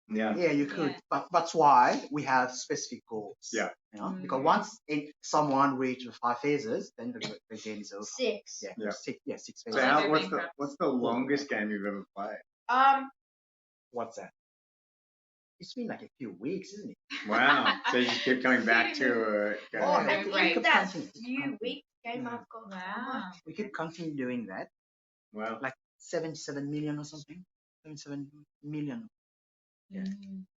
Yeah, you could, Yeah. but that's why we have specific goals. Yeah. You know, because once someone reaches 5 phases, then the game is over. 6. Yeah, Yeah. 6 phases. So Al, what's the longest game you've ever played? What's that? It's been like a few weeks, isn't it? Wow. So you just keep coming back to it. Oh, Yeah. at the Right. end of that Continue. few weeks game, I've got how Wow. much? We could continue doing that, Wow. like 77 million or something. 77 million. Yeah.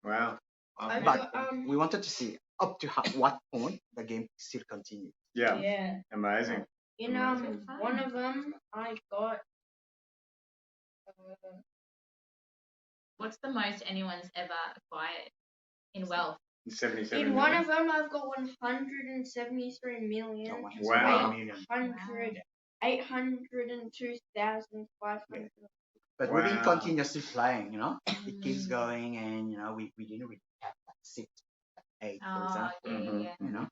Wow. I've But got, we wanted to see up to what point the game still continues. Yeah. yeah. Amazing. In Amazing. one of them, I got. What's the most anyone's ever acquired in wealth? 77 In one million? of them, I've got 173 million. No, Wow. 1 million. 802,500. But we've been Wow. continuously playing, you know. It keeps going, and you know, we didn't really have like 6, 8, for example. Yeah. You know.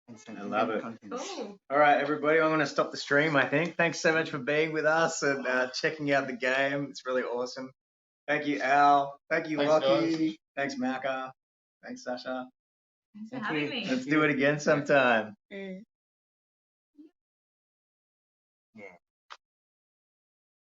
And so I love it. continues. Cool. All right, everybody, I'm going to stop the stream, I think. Thanks so much for being with us and checking out the game. It's really awesome. Thank you, Al. Thank you, Thanks, Lachie. Thanks, Macca. Thanks, Sasha. Thanks for having me. Let's do it again sometime.